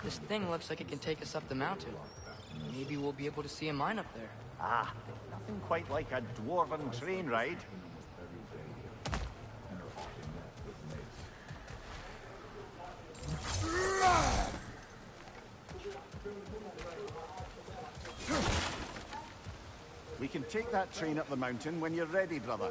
S4: This thing looks like it can take us up the mountain. Maybe we'll be able to see a mine up there.
S5: Ah, nothing quite like a dwarven train ride. We can take that train up the mountain when you're ready, brother.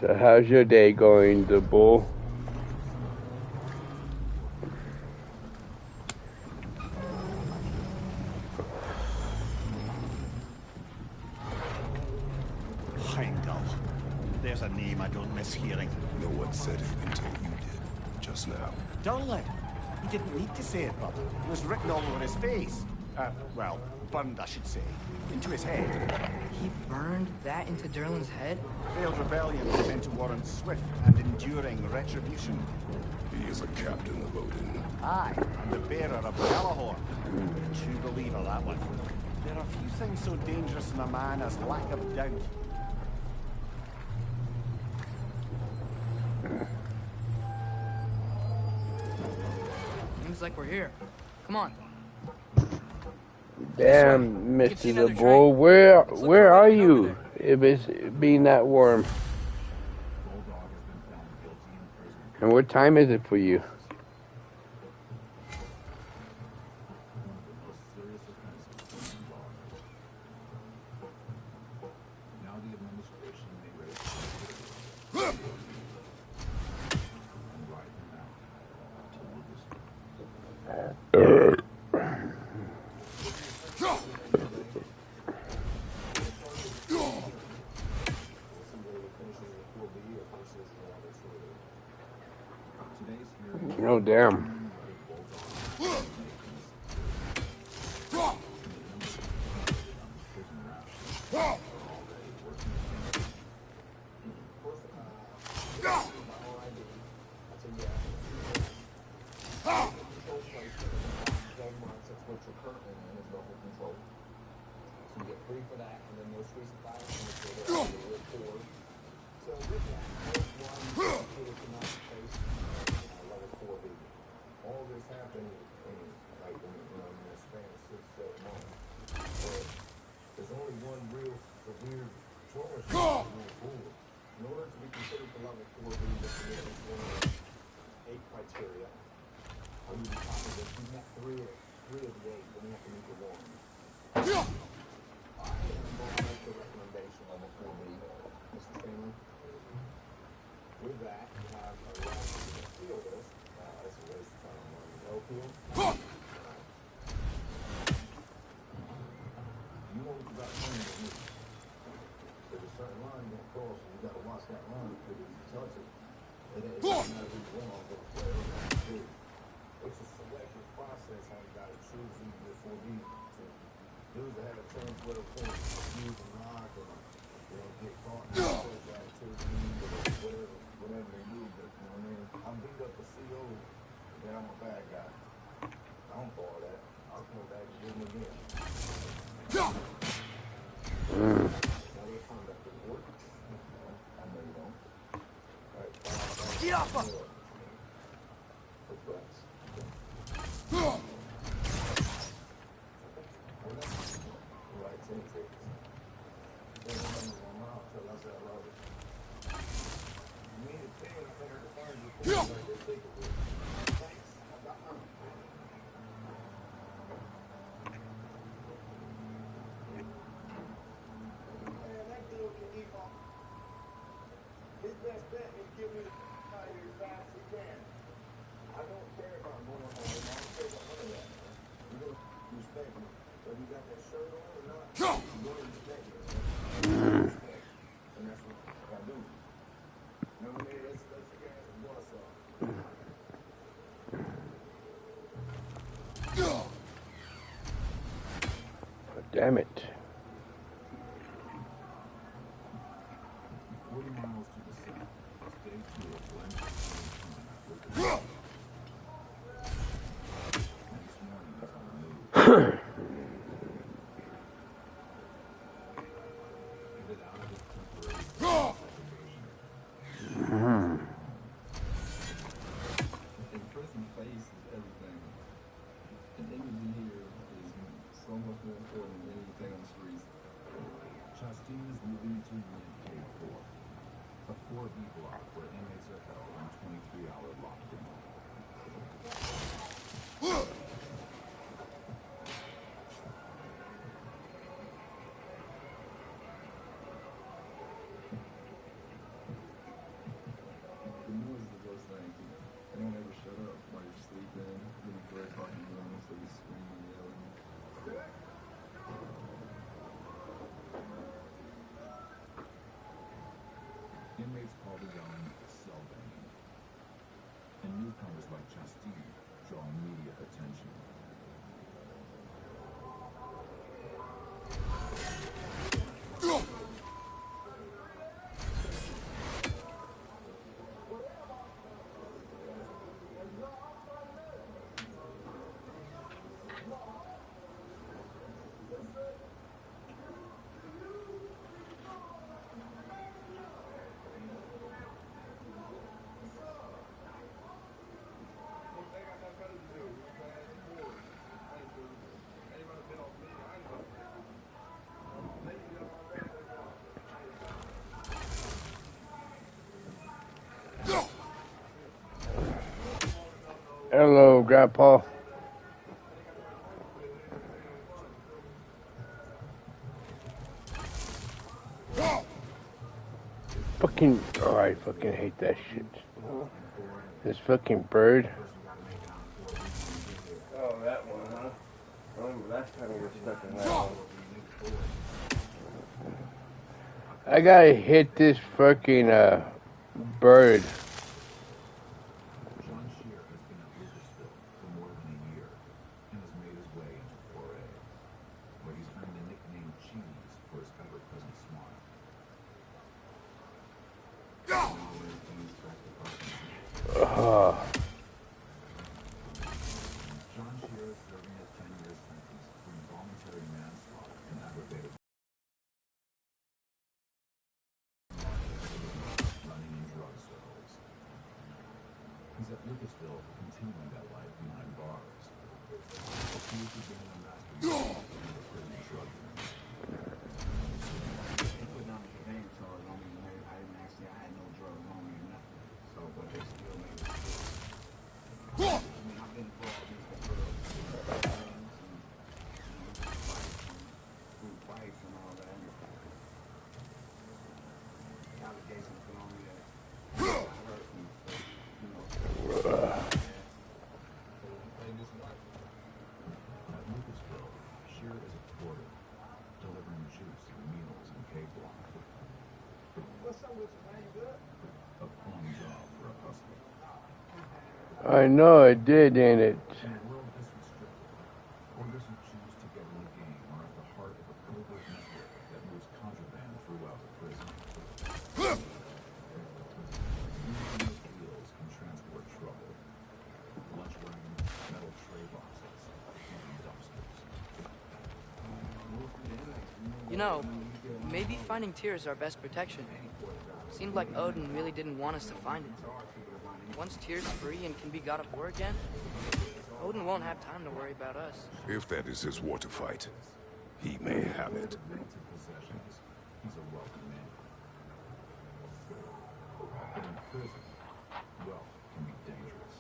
S2: So how's your day going, the bull?
S5: Heimdall. There's a name I don't miss hearing.
S6: No one said it until you did, just now.
S5: Durlin. He didn't need to say it, brother. It was written all over his face. Well, burned, I should say. Into his head.
S4: He burned that into Durlin's head?
S5: Failed rebellion was meant to warrant swift and enduring retribution.
S6: He is a captain of Odin.
S5: Aye, and the bearer of Galahorn. True believer, that one. There are few things so dangerous in a man as lack of doubt.
S4: Seems like we're here. Come on.
S2: Damn, Mr. the Bull, where are you? If it's being that warm. And what time is it for you? Oh, damn.
S3: increase the violence and they're really poor. So with that, there's one computer cannot face level 4B. All this happened in like in the span of 6-7 months. But there's only one real severe trauma shot moving forward. In order to be considered for level 4B, this is one of 8 criteria. I would be confident if you met three of the 8, then you have to meet the 1. I am going to make the recommendation level 4B, Mr. Stanley. With that, you have a right to appeal this. That's a waste of time on no appeal. You know what you got coming to me. There's a certain line you don't cross, and you got to watch that line because if you touch it, it doesn't matter who you want, but whatever you do. It's a selective process how you got to choose either 4B to use to have a turn sweater point, use and rock, or get caught in the social activity, or whatever they do. But you know what I mean? I'm beat up a CO, then I'm a bad guy. I don't follow that. I'll come back and do it again.
S12: Get off us!
S3: His best bet is give me the out here as fast as he can. I don't care about going home. I don't care about none of that. You're going to respect me. Whether you got that shirt on or not, you're going to respect me. Respect. And that's what I do. You know what I mean? Let's the guys and boss off.
S2: Damn it.
S1: 40 miles to the south. Stay to a blend of next morning is on the move. Get out of this temporary segregation.
S13: In prison, face is everything. And imaging here is so much more important than anything on the streets.
S1: Chastain is moving to Unit K4, a 4B block where inmates are held on 23-hour lockdown.
S13: The noise is the worst thing. They don't ever shut up while you're sleeping, getting 3 o'clock in the morning, so you're screaming, yelling.
S1: Inmates call the zone cell banging, and newcomers like Chastain draw media attention.
S2: Hello, Grandpa. Fucking, oh, I fucking hate that shit. This fucking bird. Oh, that one, huh? I remember last time we were stuck in that one. I gotta hit this fucking, bird.
S1: John Shear has been at Lucasville for more than a year and has made his way into 4A, where he's earned the nickname Cheese for his ever-present smile. John Shear is serving a 10-year sentence for involuntary manslaughter and aggravated Lucasville continuing that life behind bars. Accused of being a master in the prison drug ring.
S14: They put down the conveyance charge on me when I didn't actually, I had no drugs on me or nothing. So, but they still made it. I mean, I've been involved in some drugs and food fights and all that. Allegations put on me that I hurt me. So, you know.
S1: At Lucasville, Shear is a porter, delivering juice and meals in K-Block.
S3: What's up with you, man? You good?
S1: A plum job for a hustler.
S2: I know it did, ain't it?
S1: In a world this restricted, porters who choose to get in the game are at the heart of a covert network that moves contraband throughout the prison. These wheels can transport trouble. Lunch wagons, metal tray boxes, and dumpsters.
S4: You know, maybe finding Tyr is our best protection. Seemed like Odin really didn't want us to find it. Once Tyr's free and can be God of War again, Odin won't have time to worry about us.
S6: If that is his war to fight, he may have it.
S1: Possessions, he's a welcome man. But in prison, wealth can be dangerous.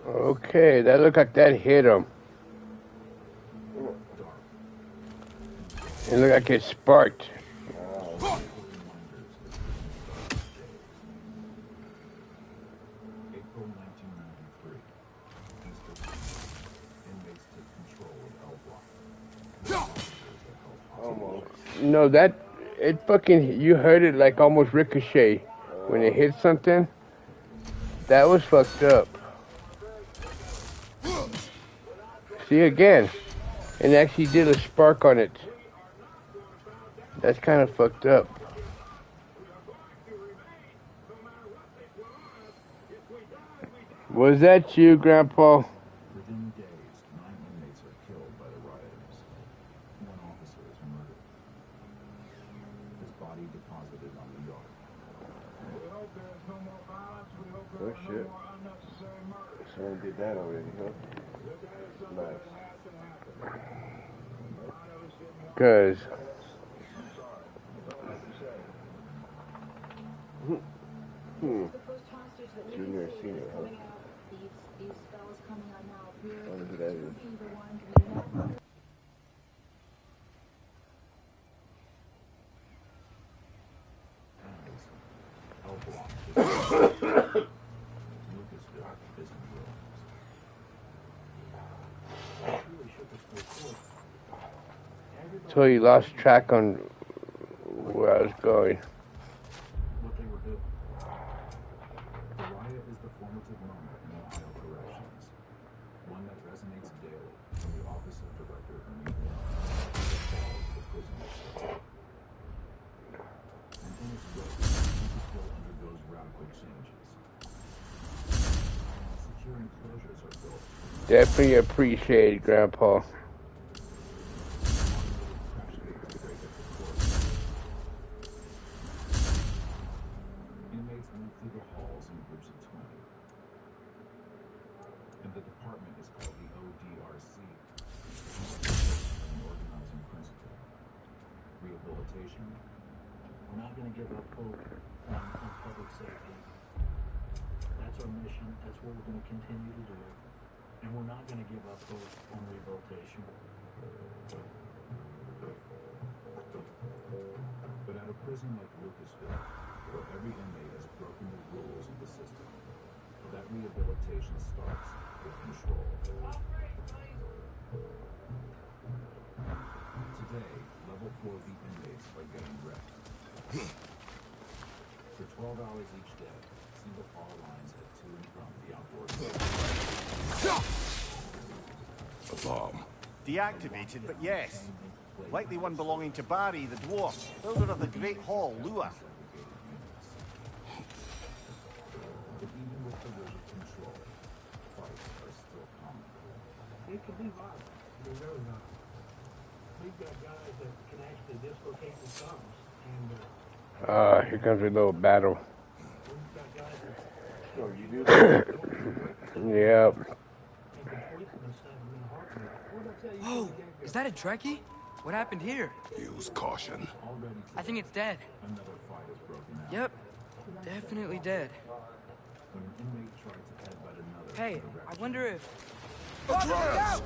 S2: Okay, that looked like that hit him. It looked like it sparked.
S1: April 1993. Inmates took control of L Block.
S2: Almost. No, that it fucking you heard it like almost ricochet when it hit something. That was fucked up. See again, and actually did a spark on it. That's kind of fucked up. Was that you, Grandpa?
S1: Within days, 9 inmates are killed by the rioters. 1 officer is murdered. His body deposited on the yard.
S3: We hope there's no more violence. We hope
S15: Oh
S3: there's no
S15: shit.
S3: more unnecessary murder.
S15: Someone did that already, huh?
S3: Look at it, something
S15: Nice.
S3: that has to happen. A lot of us didn't want
S2: Cause
S3: I'm sorry. That's all I can say.
S11: The first hostage that we
S15: Junior
S11: received
S15: senior,
S11: is
S15: huh?
S11: coming out. These fellas coming out now. We're
S15: I wonder who that is.
S11: either one to be met.
S1: L Block is Lucasville is in ruins.
S3: Really shook us to the core.
S2: so he lost track on where I was going.
S1: What they were doing. The riot is the formative moment in Ohio corrections. One that resonates daily from the office of Director Ernie Warren to the fall of the prison itself. And in its wake, Lucasville undergoes radical changes. Secure enclosures are built.
S2: Definitely appreciate it, Grandpa.
S1: Inmates move through the halls in groups of 20. And the department is called the ODRC. An organizing principle. Rehabilitation.
S16: We're not going to give up hope on public safety. That's our mission. That's what we're going to continue to do. And we're not going to give up hope on rehabilitation.
S1: But at a prison like Lucasville, where every inmate has broken the rules of the system, that rehabilitation starts with control. Today, level 4B inmates are getting rest. For 12 hours each day, single file lines head to and from the outdoor
S6: A bomb.
S5: Deactivated, but yes. Like the one belonging to Barry, the dwarf, builder of the Great Hall, Lua.
S1: But even with the rigid control, fights are still common.
S3: It can be violent. They're very violent.
S16: we've got guys that can actually dislocate the thumbs. And
S2: Here comes a little battle.
S16: we've got guys that
S15: Oh, you do that?
S2: Yep.
S16: can complete the assignment in a heartbeat. What did I tell you?
S4: Oh, is that a Trekkie? What happened here?
S6: Use caution.
S4: I think it's dead.
S1: Another fight is broken out.
S4: Yep, definitely dead.
S1: When an inmate tries to headbutt another.
S4: Hey, I wonder if...
S6: Atreus!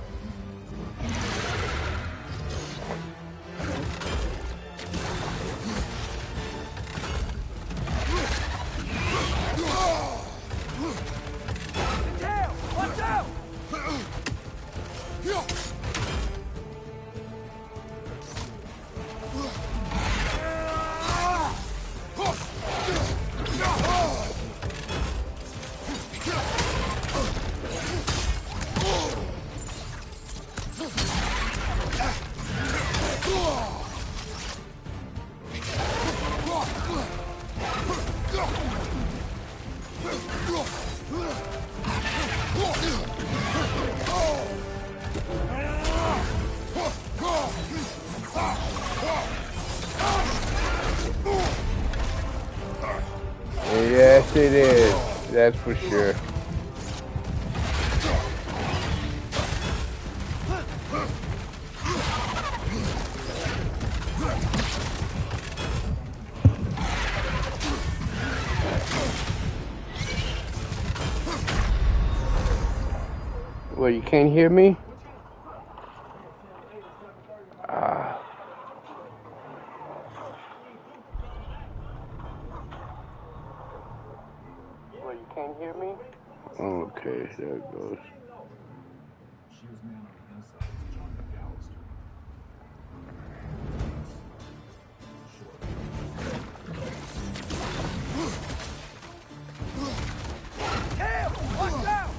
S12: Tail! Watch out!
S2: Yes, it is. That's for sure. Well, you can't hear me? Well, you can't hear me? Okay, there it goes.
S1: Shear's man on the inside is John McAllister.
S12: Tail! Watch out!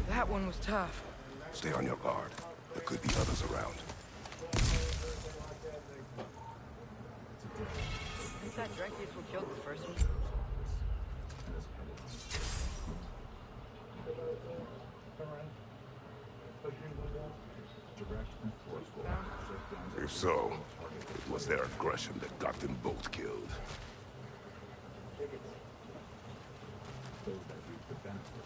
S4: That one was tough.
S6: Stay on your guard. There could be others around.
S4: Think that Drake is what killed the first one?
S6: If so, it was their aggression that got them both killed.
S1: Those that reap the benefits.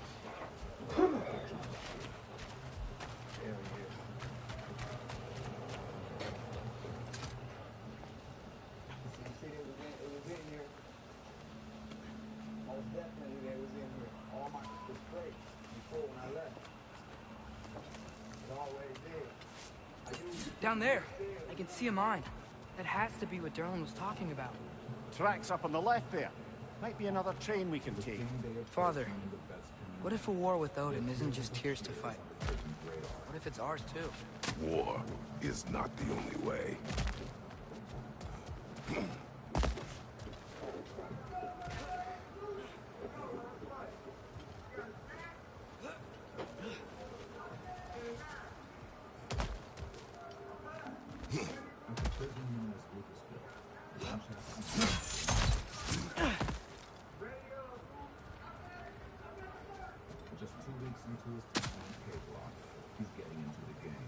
S4: Down there. I can see a mine. That has to be what Durlin was talking about.
S5: Tracks up on the left there. Might be another train we can take.
S4: Father, what if a war with Odin isn't just Tyr's to fight? What if it's ours too?
S6: War is not the only way.
S1: Just 2 weeks into his time on K-Block, he's getting into the game.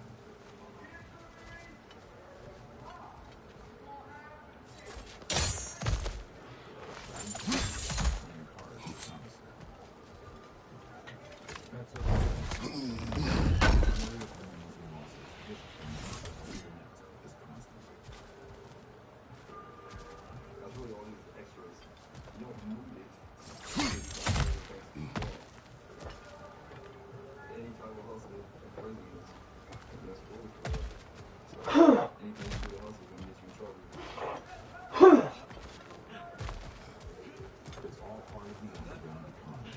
S13: That's really all these extras. You don't move it. Any type of hustle in prison is that's really cool. So anything you do to hustle is gonna get you in trouble.
S1: It's all part of the underground economy.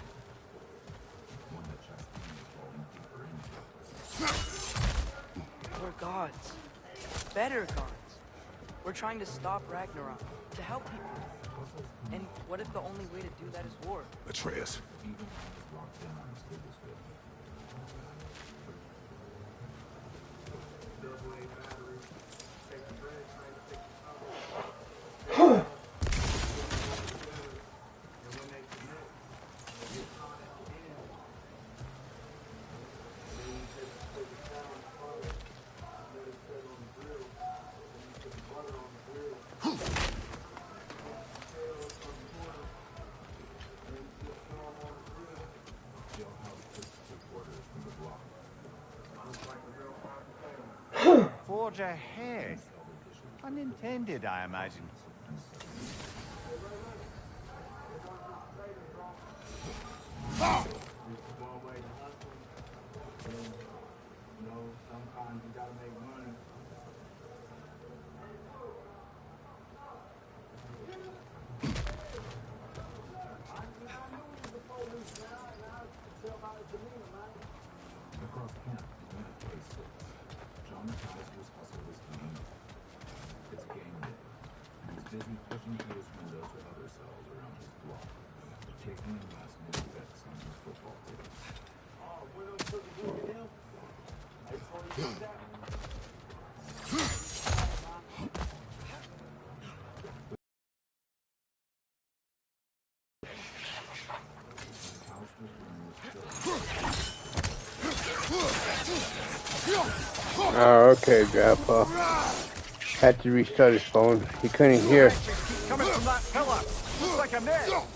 S1: One that Chastain is falling deeper into.
S4: We're gods. Better gods. We're trying to stop Ragnarok, to help people. And what if the only way to do that is war?
S6: Atreus.
S5: Forge ahead. Unintended, I imagine.
S3: One way to hustle. And, you know, sometimes you gotta make money.
S1: Across camp, Unit K6, John Kaiser's hustle is being. It's game day. He's busy pushing through his window to other cells around his block, taking in last-minute bets on his football team.
S3: Oh, where those cookies look at him? I told you that.
S2: Oh, okay, Grandpa. Had to restart his phone. He couldn't hear.
S5: Coming from that pillar. Looks like a net.
S1: All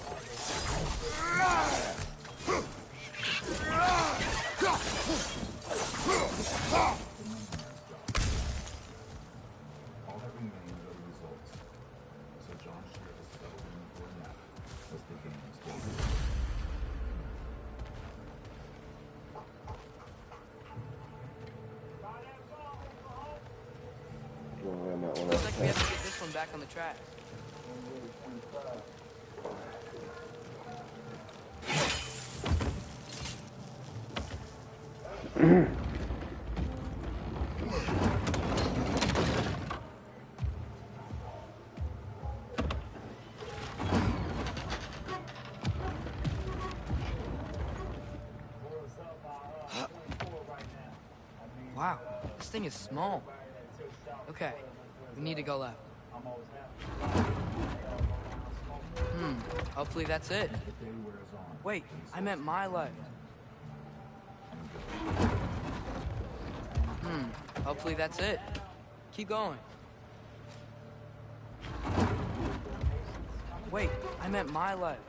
S1: that remains are the results. So John shared his settled in for a nap as the games go on.
S4: Looks like we have to get this one back on the track. Wow, this thing is small. Okay, we need to go left. Hopefully that's it. Wait, I meant my left. Hopefully that's it. Keep going. Wait, I meant my left.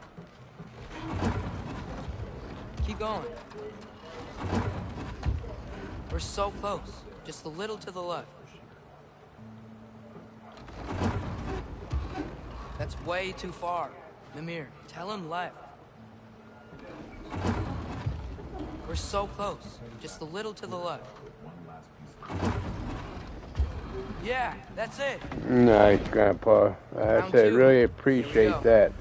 S4: Keep going. We're so close. Just a little to the left. That's way too far. Mimir, tell him left. We're so close. Just a little to the left. Yeah, that's it.
S2: Nice, Grandpa. I said, really appreciate that.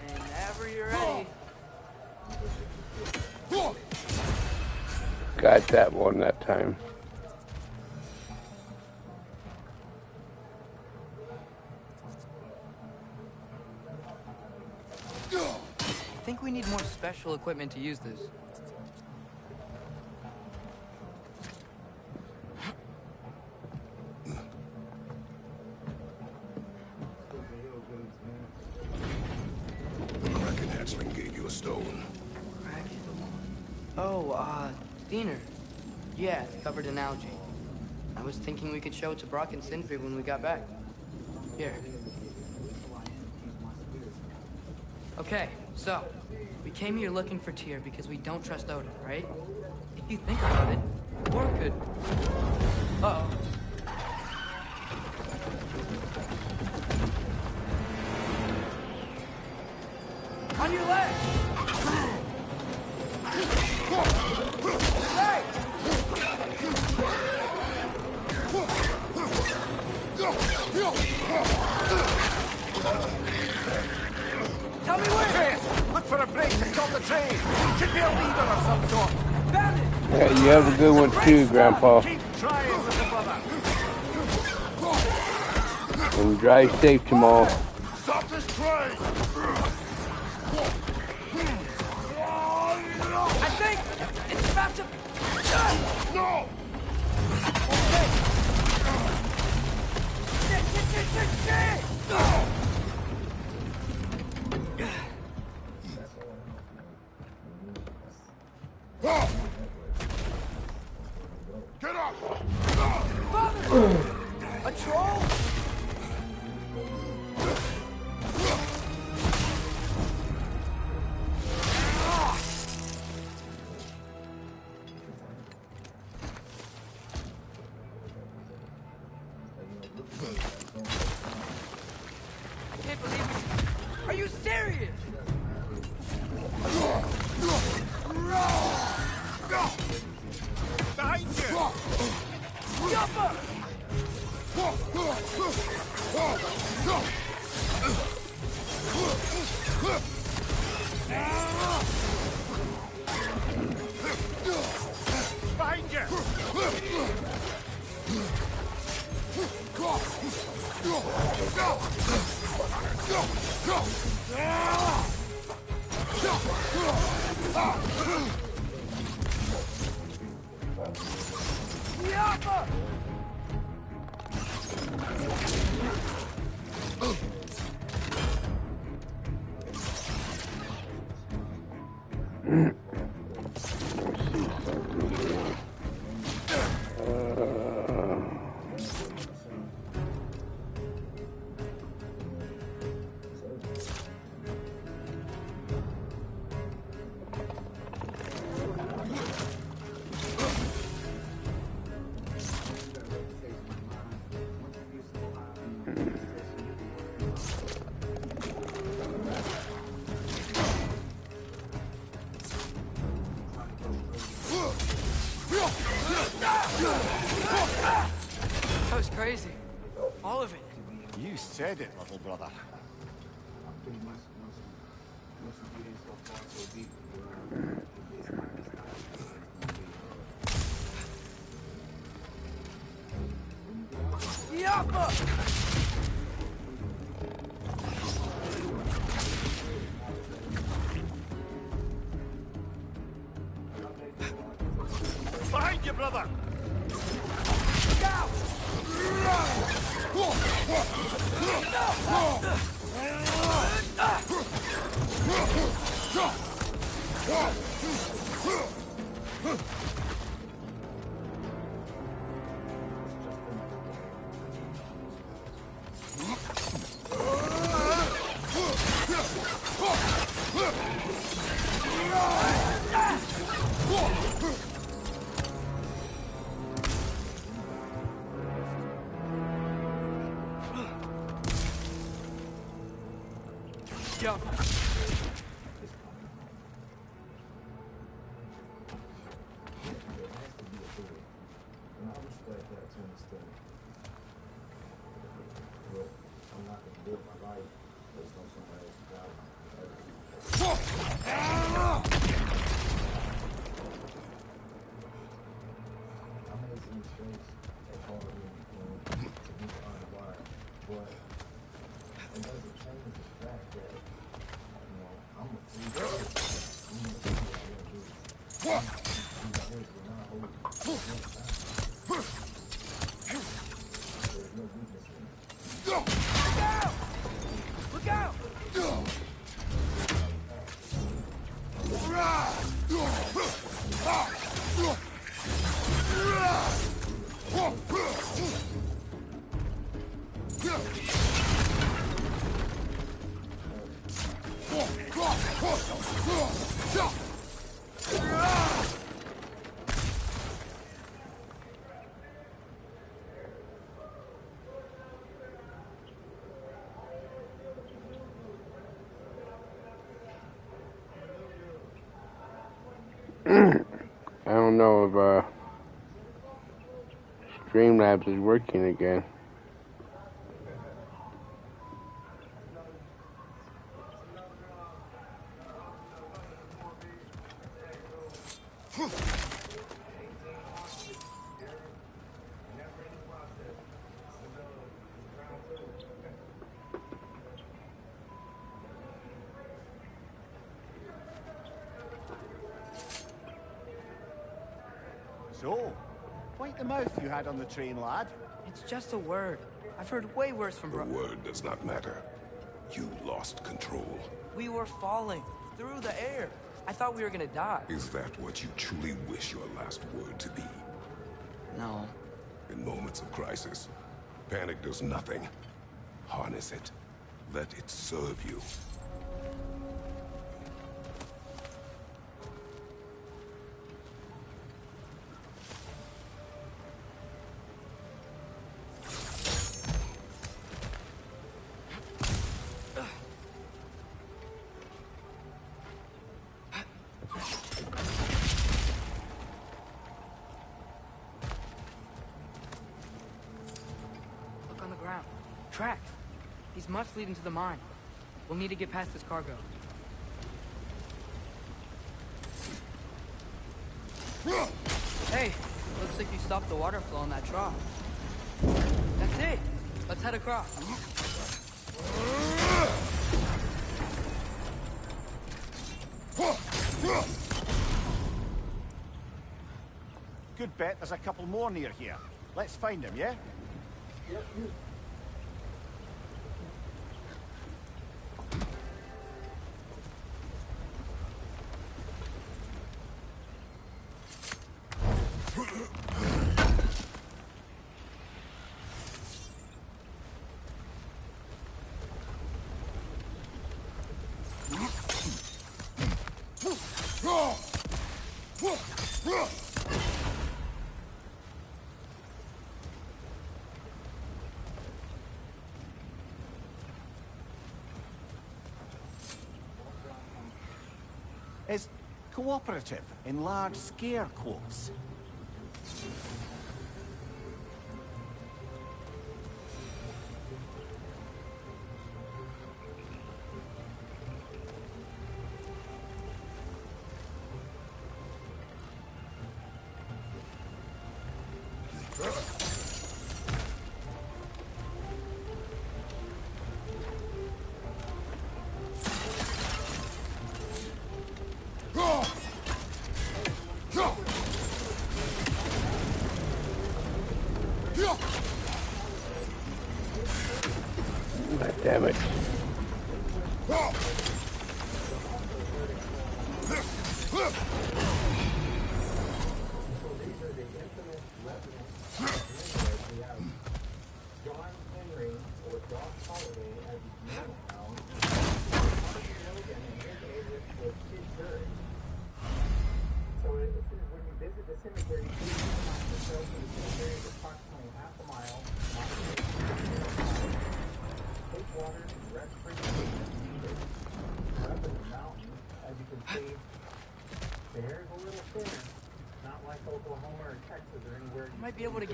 S4: Whenever you're ready.
S2: Got that one that time.
S4: I think we need more special equipment to use this.
S6: The Kraken hatchling gave you a stone.
S4: Kraken? Oh, Diener. Yeah, covered in algae. I was thinking we could show it to Brock and Sindri when we got back. Here. Okay, so, we came here looking for Tyr because we don't trust Odin, right? If you think about it, or could... Uh-oh. On your left! Hey! Tell me where!
S8: Chris, look for a break to stop the train. Should be a leader of some sort.
S4: Found it!
S2: Yeah, you have a good one too, Grandpa.
S8: Keep trying with the brother.
S2: And drive safe tomorrow.
S9: Stop this train!
S4: I think it's about to...
S9: No!
S4: Okay. Shit!
S9: Get up!
S4: Father! A troll? I can't believe it. Are you serious?
S8: Behind you!
S4: Yuppa!
S8: Behind you!
S4: Yuppa! That was crazy. All of it.
S8: You said it, little brother.
S4: Yuppa!
S8: Behind you, brother!
S4: Jump.
S3: is coming home. There has to be a door. And I respect that to an extent. But I'm not going to live my life based on somebody else's value. I made some mistakes at Harvard to be unwired, but it doesn't change the fact that, you know, I'm a free person. I'm going to do what I want to do. We're not holding. There's no weakness in it.
S12: Look out!
S2: I don't know if Streamlabs is working again.
S5: So, quite the mouth you had on the train, lad.
S4: It's just a word. I've heard way worse from
S6: The word does not matter. You lost control.
S4: We were falling through the air. I thought we were gonna die.
S6: Is that what you truly wish your last word to be?
S4: No.
S6: In moments of crisis, panic does nothing. Harness it. Let it serve you.
S4: Look on the ground. Tracks. These must lead into the mine. We'll need to get past this cargo. Hey, looks like you stopped the water flow in that trough. That's it. Let's head across.
S5: Good bet there's a couple more near here. Let's find them, yeah?
S3: Yep.
S5: Is cooperative in large scare quotes.
S2: Damn it.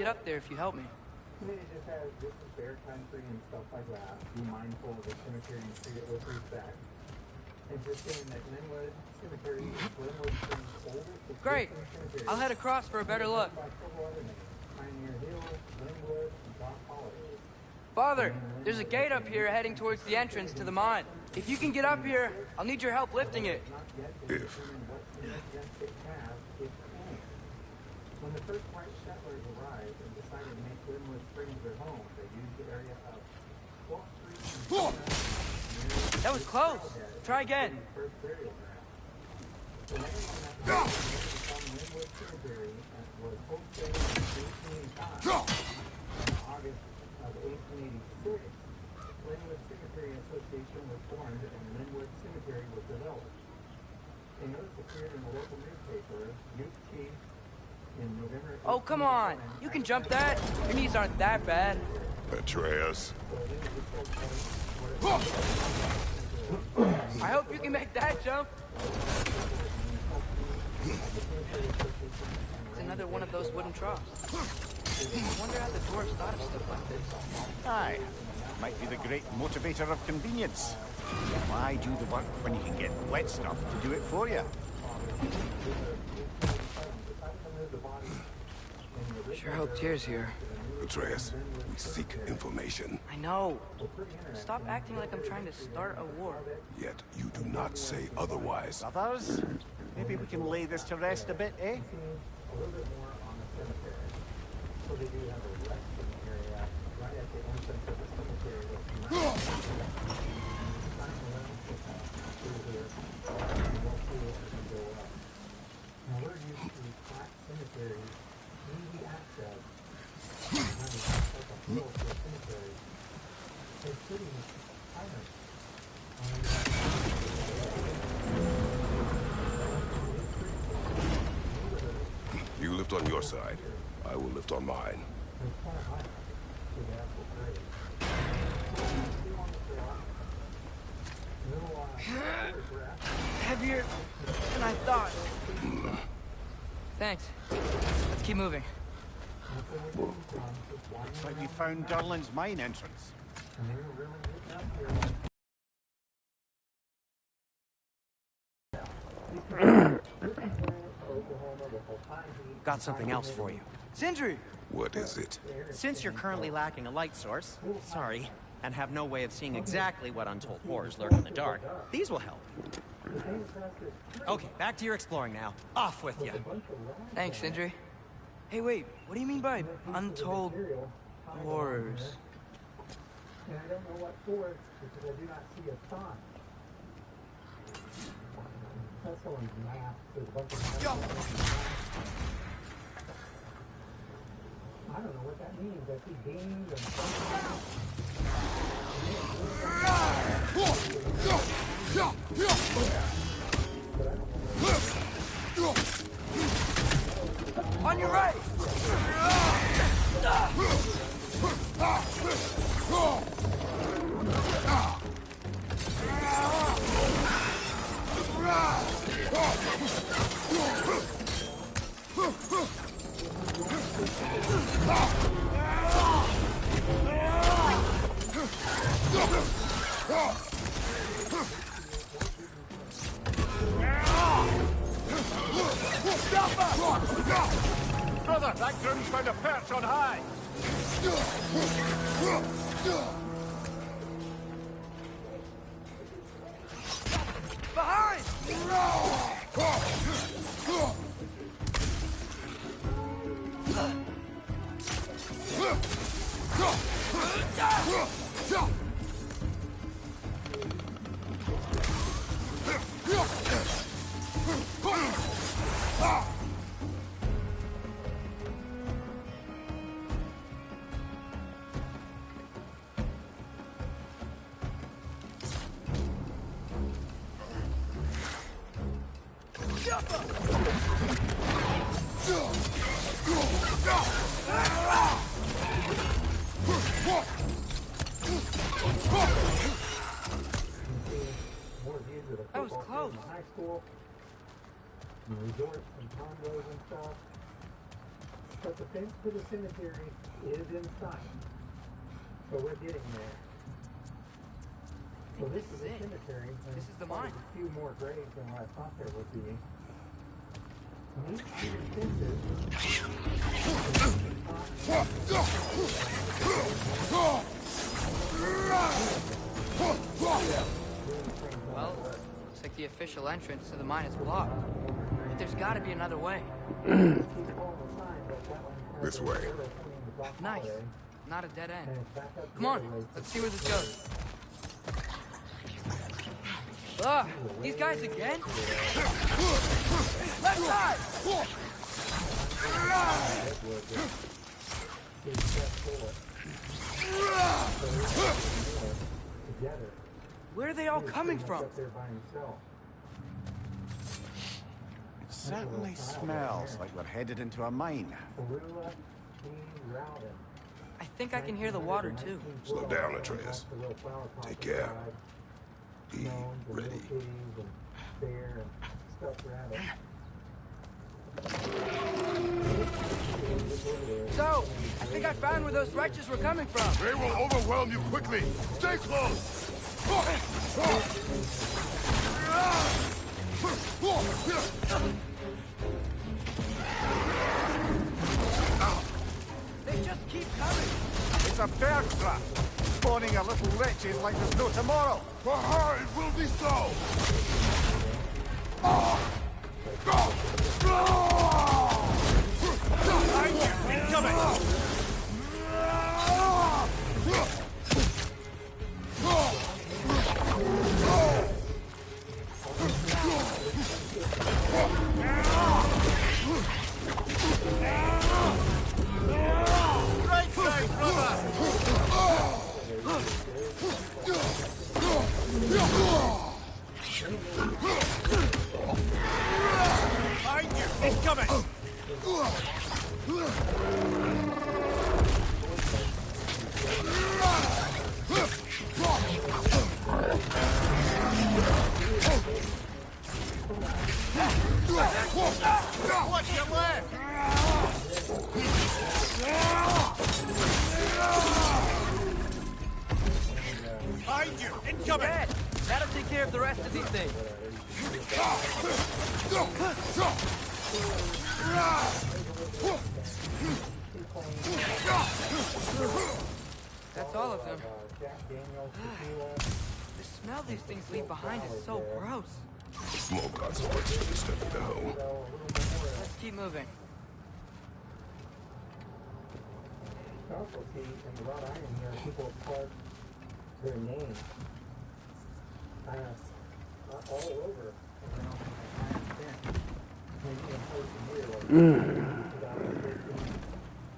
S4: get up there if you help me.
S3: It just has, this is bear country and stuff like that. Be mindful of the cemetery and treat it with respect. And just saying that Linwood Cemetery is Linwood Springs' oldest
S4: Great.
S3: cemetery.
S4: I'll head across for a better look.
S3: By several other names, Pioneer Hill, Linwood, and Doc Holiday.
S4: Father, there's a gate up here heading towards the entrance to the mine. If you can get up here, I'll need your help lifting it.
S6: If.
S3: When the first white settlers arrived and decided to make Linwood Springs their home, they used the area of 12th Street and
S4: That was close. Try again.
S3: first burial ground. The land on that become Linwood Cemetery was wholesale in 1885. In August of 1886, Linwood Cemetery Association was formed and Linwood Cemetery was developed. A notice appeared in the local newspaper, Youth Chief, in November.
S4: Oh, come on. You can jump that. Your knees aren't that bad.
S6: Atreus.
S4: I hope you can make that jump. It's another one of those wooden troughs. I wonder how the dwarves thought of stuff like this.
S8: Aye. Might be the great motivator of convenience. Why do the work when you can get wet stuff to do it for you?
S4: Sure hope Tyr's here.
S6: Atreus, we seek information.
S4: I know. Stop acting like I'm trying to start a war.
S6: Yet you do not say otherwise.
S8: Others? Maybe we can lay this to rest a bit, eh?
S3: A little bit more on the cemetery. So they do have a resting area right at the entrance of the cemetery. Now we're used to flat cemeteries, easy access. When you take a hill to a cemetery, it's pretty silent.
S6: You lift on your side. I will lift on mine.
S4: Heavier than I thought. Thanks. Let's keep moving.
S8: Looks like we found Durlin's mine entrance.
S7: Got something else for you.
S4: Sindri!
S6: What is it?
S7: Since you're currently lacking a light source, sorry, and have no way of seeing exactly what untold horrors lurk in the dark, these will help. Okay, back to your exploring now. Off with you.
S4: Thanks, Sindri. Hey, wait. What do you mean by untold horrors?
S3: And I don't know what for because I do not see a sign. That's someone's map. There's a bunch of I don't know what that means. I see beams and
S4: On your right!
S8: Brother, that groom's found a perch on high.
S4: Behind! That was close.
S3: high school, and resorts and condos and stuff.
S16: But the fence to the cemetery is in sight. So we're getting there. So this is the cemetery.
S4: This is the
S16: probably
S4: mine.
S16: A few more graves than what I thought there would be. These two fences.
S4: Well, looks like the official entrance to the mine is blocked. But there's got to be another way.
S6: This way.
S4: Nice. Not a dead end. Come on, let's see where this goes. Ugh, these guys again? Left side! Where are they all coming from?
S5: It certainly smells like we're headed into a mine.
S4: I think I can hear the water too.
S6: Slow down, Atreus. Take care. Be ready.
S4: So, I think I found where those wretches were coming from.
S6: They will overwhelm you quickly. Stay close.
S4: They just keep coming.
S5: It's a bear trap, spawning a little wretches like there's no tomorrow.
S6: For her, it will be so.
S5: Incoming! Right side, brother! Behind you! Incoming! Watch your left! Behind you! Incoming!
S4: Dead. That'll take care of the rest of these things. That's all of them. The smell these things leave behind is so gross.
S6: The smoke gods are working to step into home.
S4: Let's keep moving.
S16: Also see in the wrought iron here, people carve their names all over around the iron fence.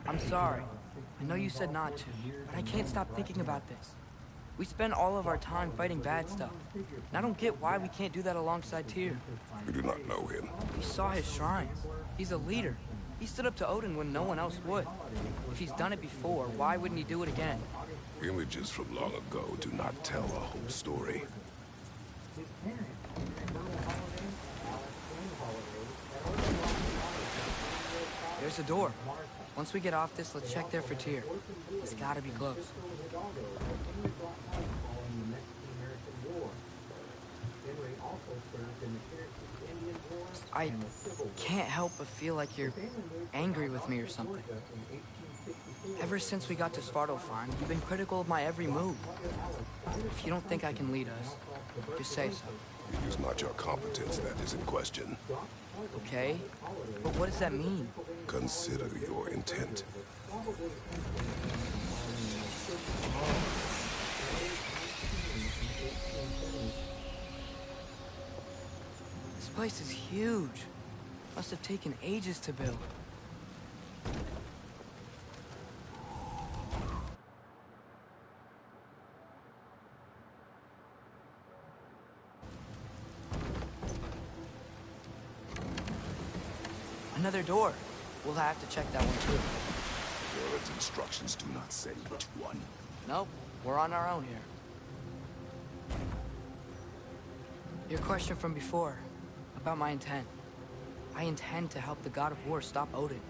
S4: I'm sorry. I know you said not to, but I can't stop thinking about this. We spend all of our time fighting bad stuff. And I don't get why we can't do that alongside Tyr.
S6: You do not know him.
S4: We saw his shrines. He's a leader. He stood up to Odin when no one else would. If he's done it before, why wouldn't he do it again?
S6: Images from long ago do not tell a whole story.
S4: There's a door. Once we get off this, let's check there for Tyr. It's gotta be close. I can't help but feel like you're angry with me or something. Ever since we got to Svartalfheim, you've been critical of my every move. If you don't think I can lead us, just say so.
S6: It is not your competence that is in question.
S4: Okay? But what does that mean?
S6: Consider your intent.
S4: This place is huge. Must have taken ages to build. Another door. We'll have to check that one too.
S6: Your instructions do not say which one.
S4: Nope, we're on our own here. Your question from before, about my intent. I intend to help the God of War stop Odin.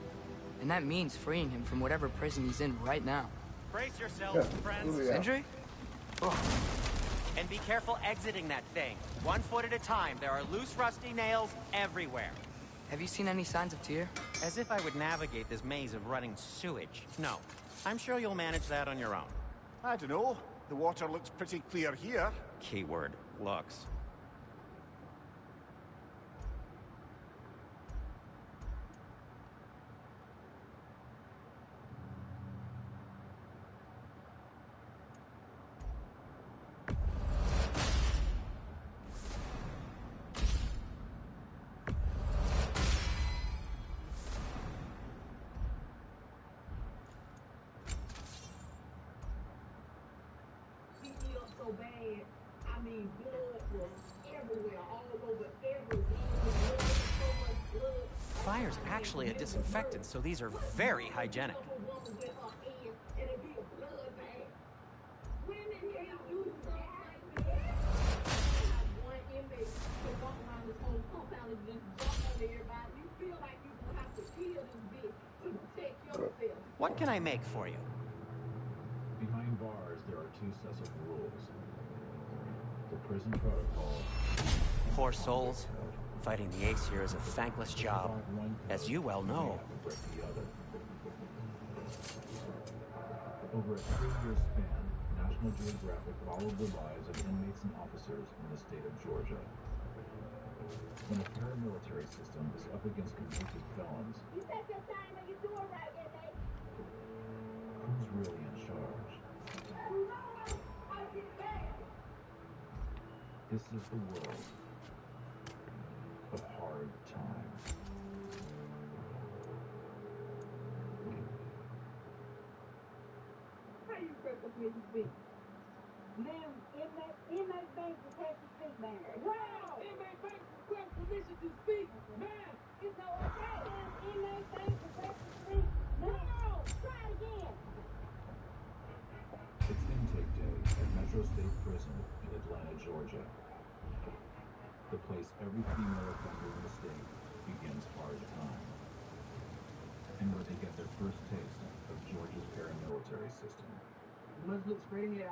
S4: And that means freeing him from whatever prison he's in right now.
S7: Brace yourselves, friends.
S4: Sindri?
S7: And be careful exiting that thing. 1 foot at a time. There are loose, rusty nails everywhere.
S4: Have you seen any signs of Tyr?
S7: As if I would navigate this maze of running sewage. No. I'm sure you'll manage that on your own.
S5: I don't know. The water looks pretty clear here.
S7: Keyword, looks.
S17: So bad. I mean, blood was everywhere, all over everywhere.
S7: Fire's actually a disinfectant, so these are very hygienic. What can I make for you?
S16: Behind bars, there are 2 sets of rules. The prison protocol.
S7: Poor souls. Fighting the Aesir is a thankless job, as you well know.
S16: Over a 3-year span, National Geographic followed the lives of inmates and officers in the state of Georgia. When a paramilitary system is up against convicted felons,
S17: You take your time and you do it right, inmate.
S16: who's really in charge? This is the world of hard times.
S17: How you breakfast Mrs. B? Ma'am, inmate Banks request to speak, ma'am. Wow! Inmate Banks request permission to speak, ma'am. It's no okay. Inmate Banks request to speak. No! Try it again.
S16: It's intake day at Metro State Prison in Atlanta, Georgia. The place every female offender in the state begins hard time. And where they get their first taste of Georgia's paramilitary system.
S3: You must look straight ahead.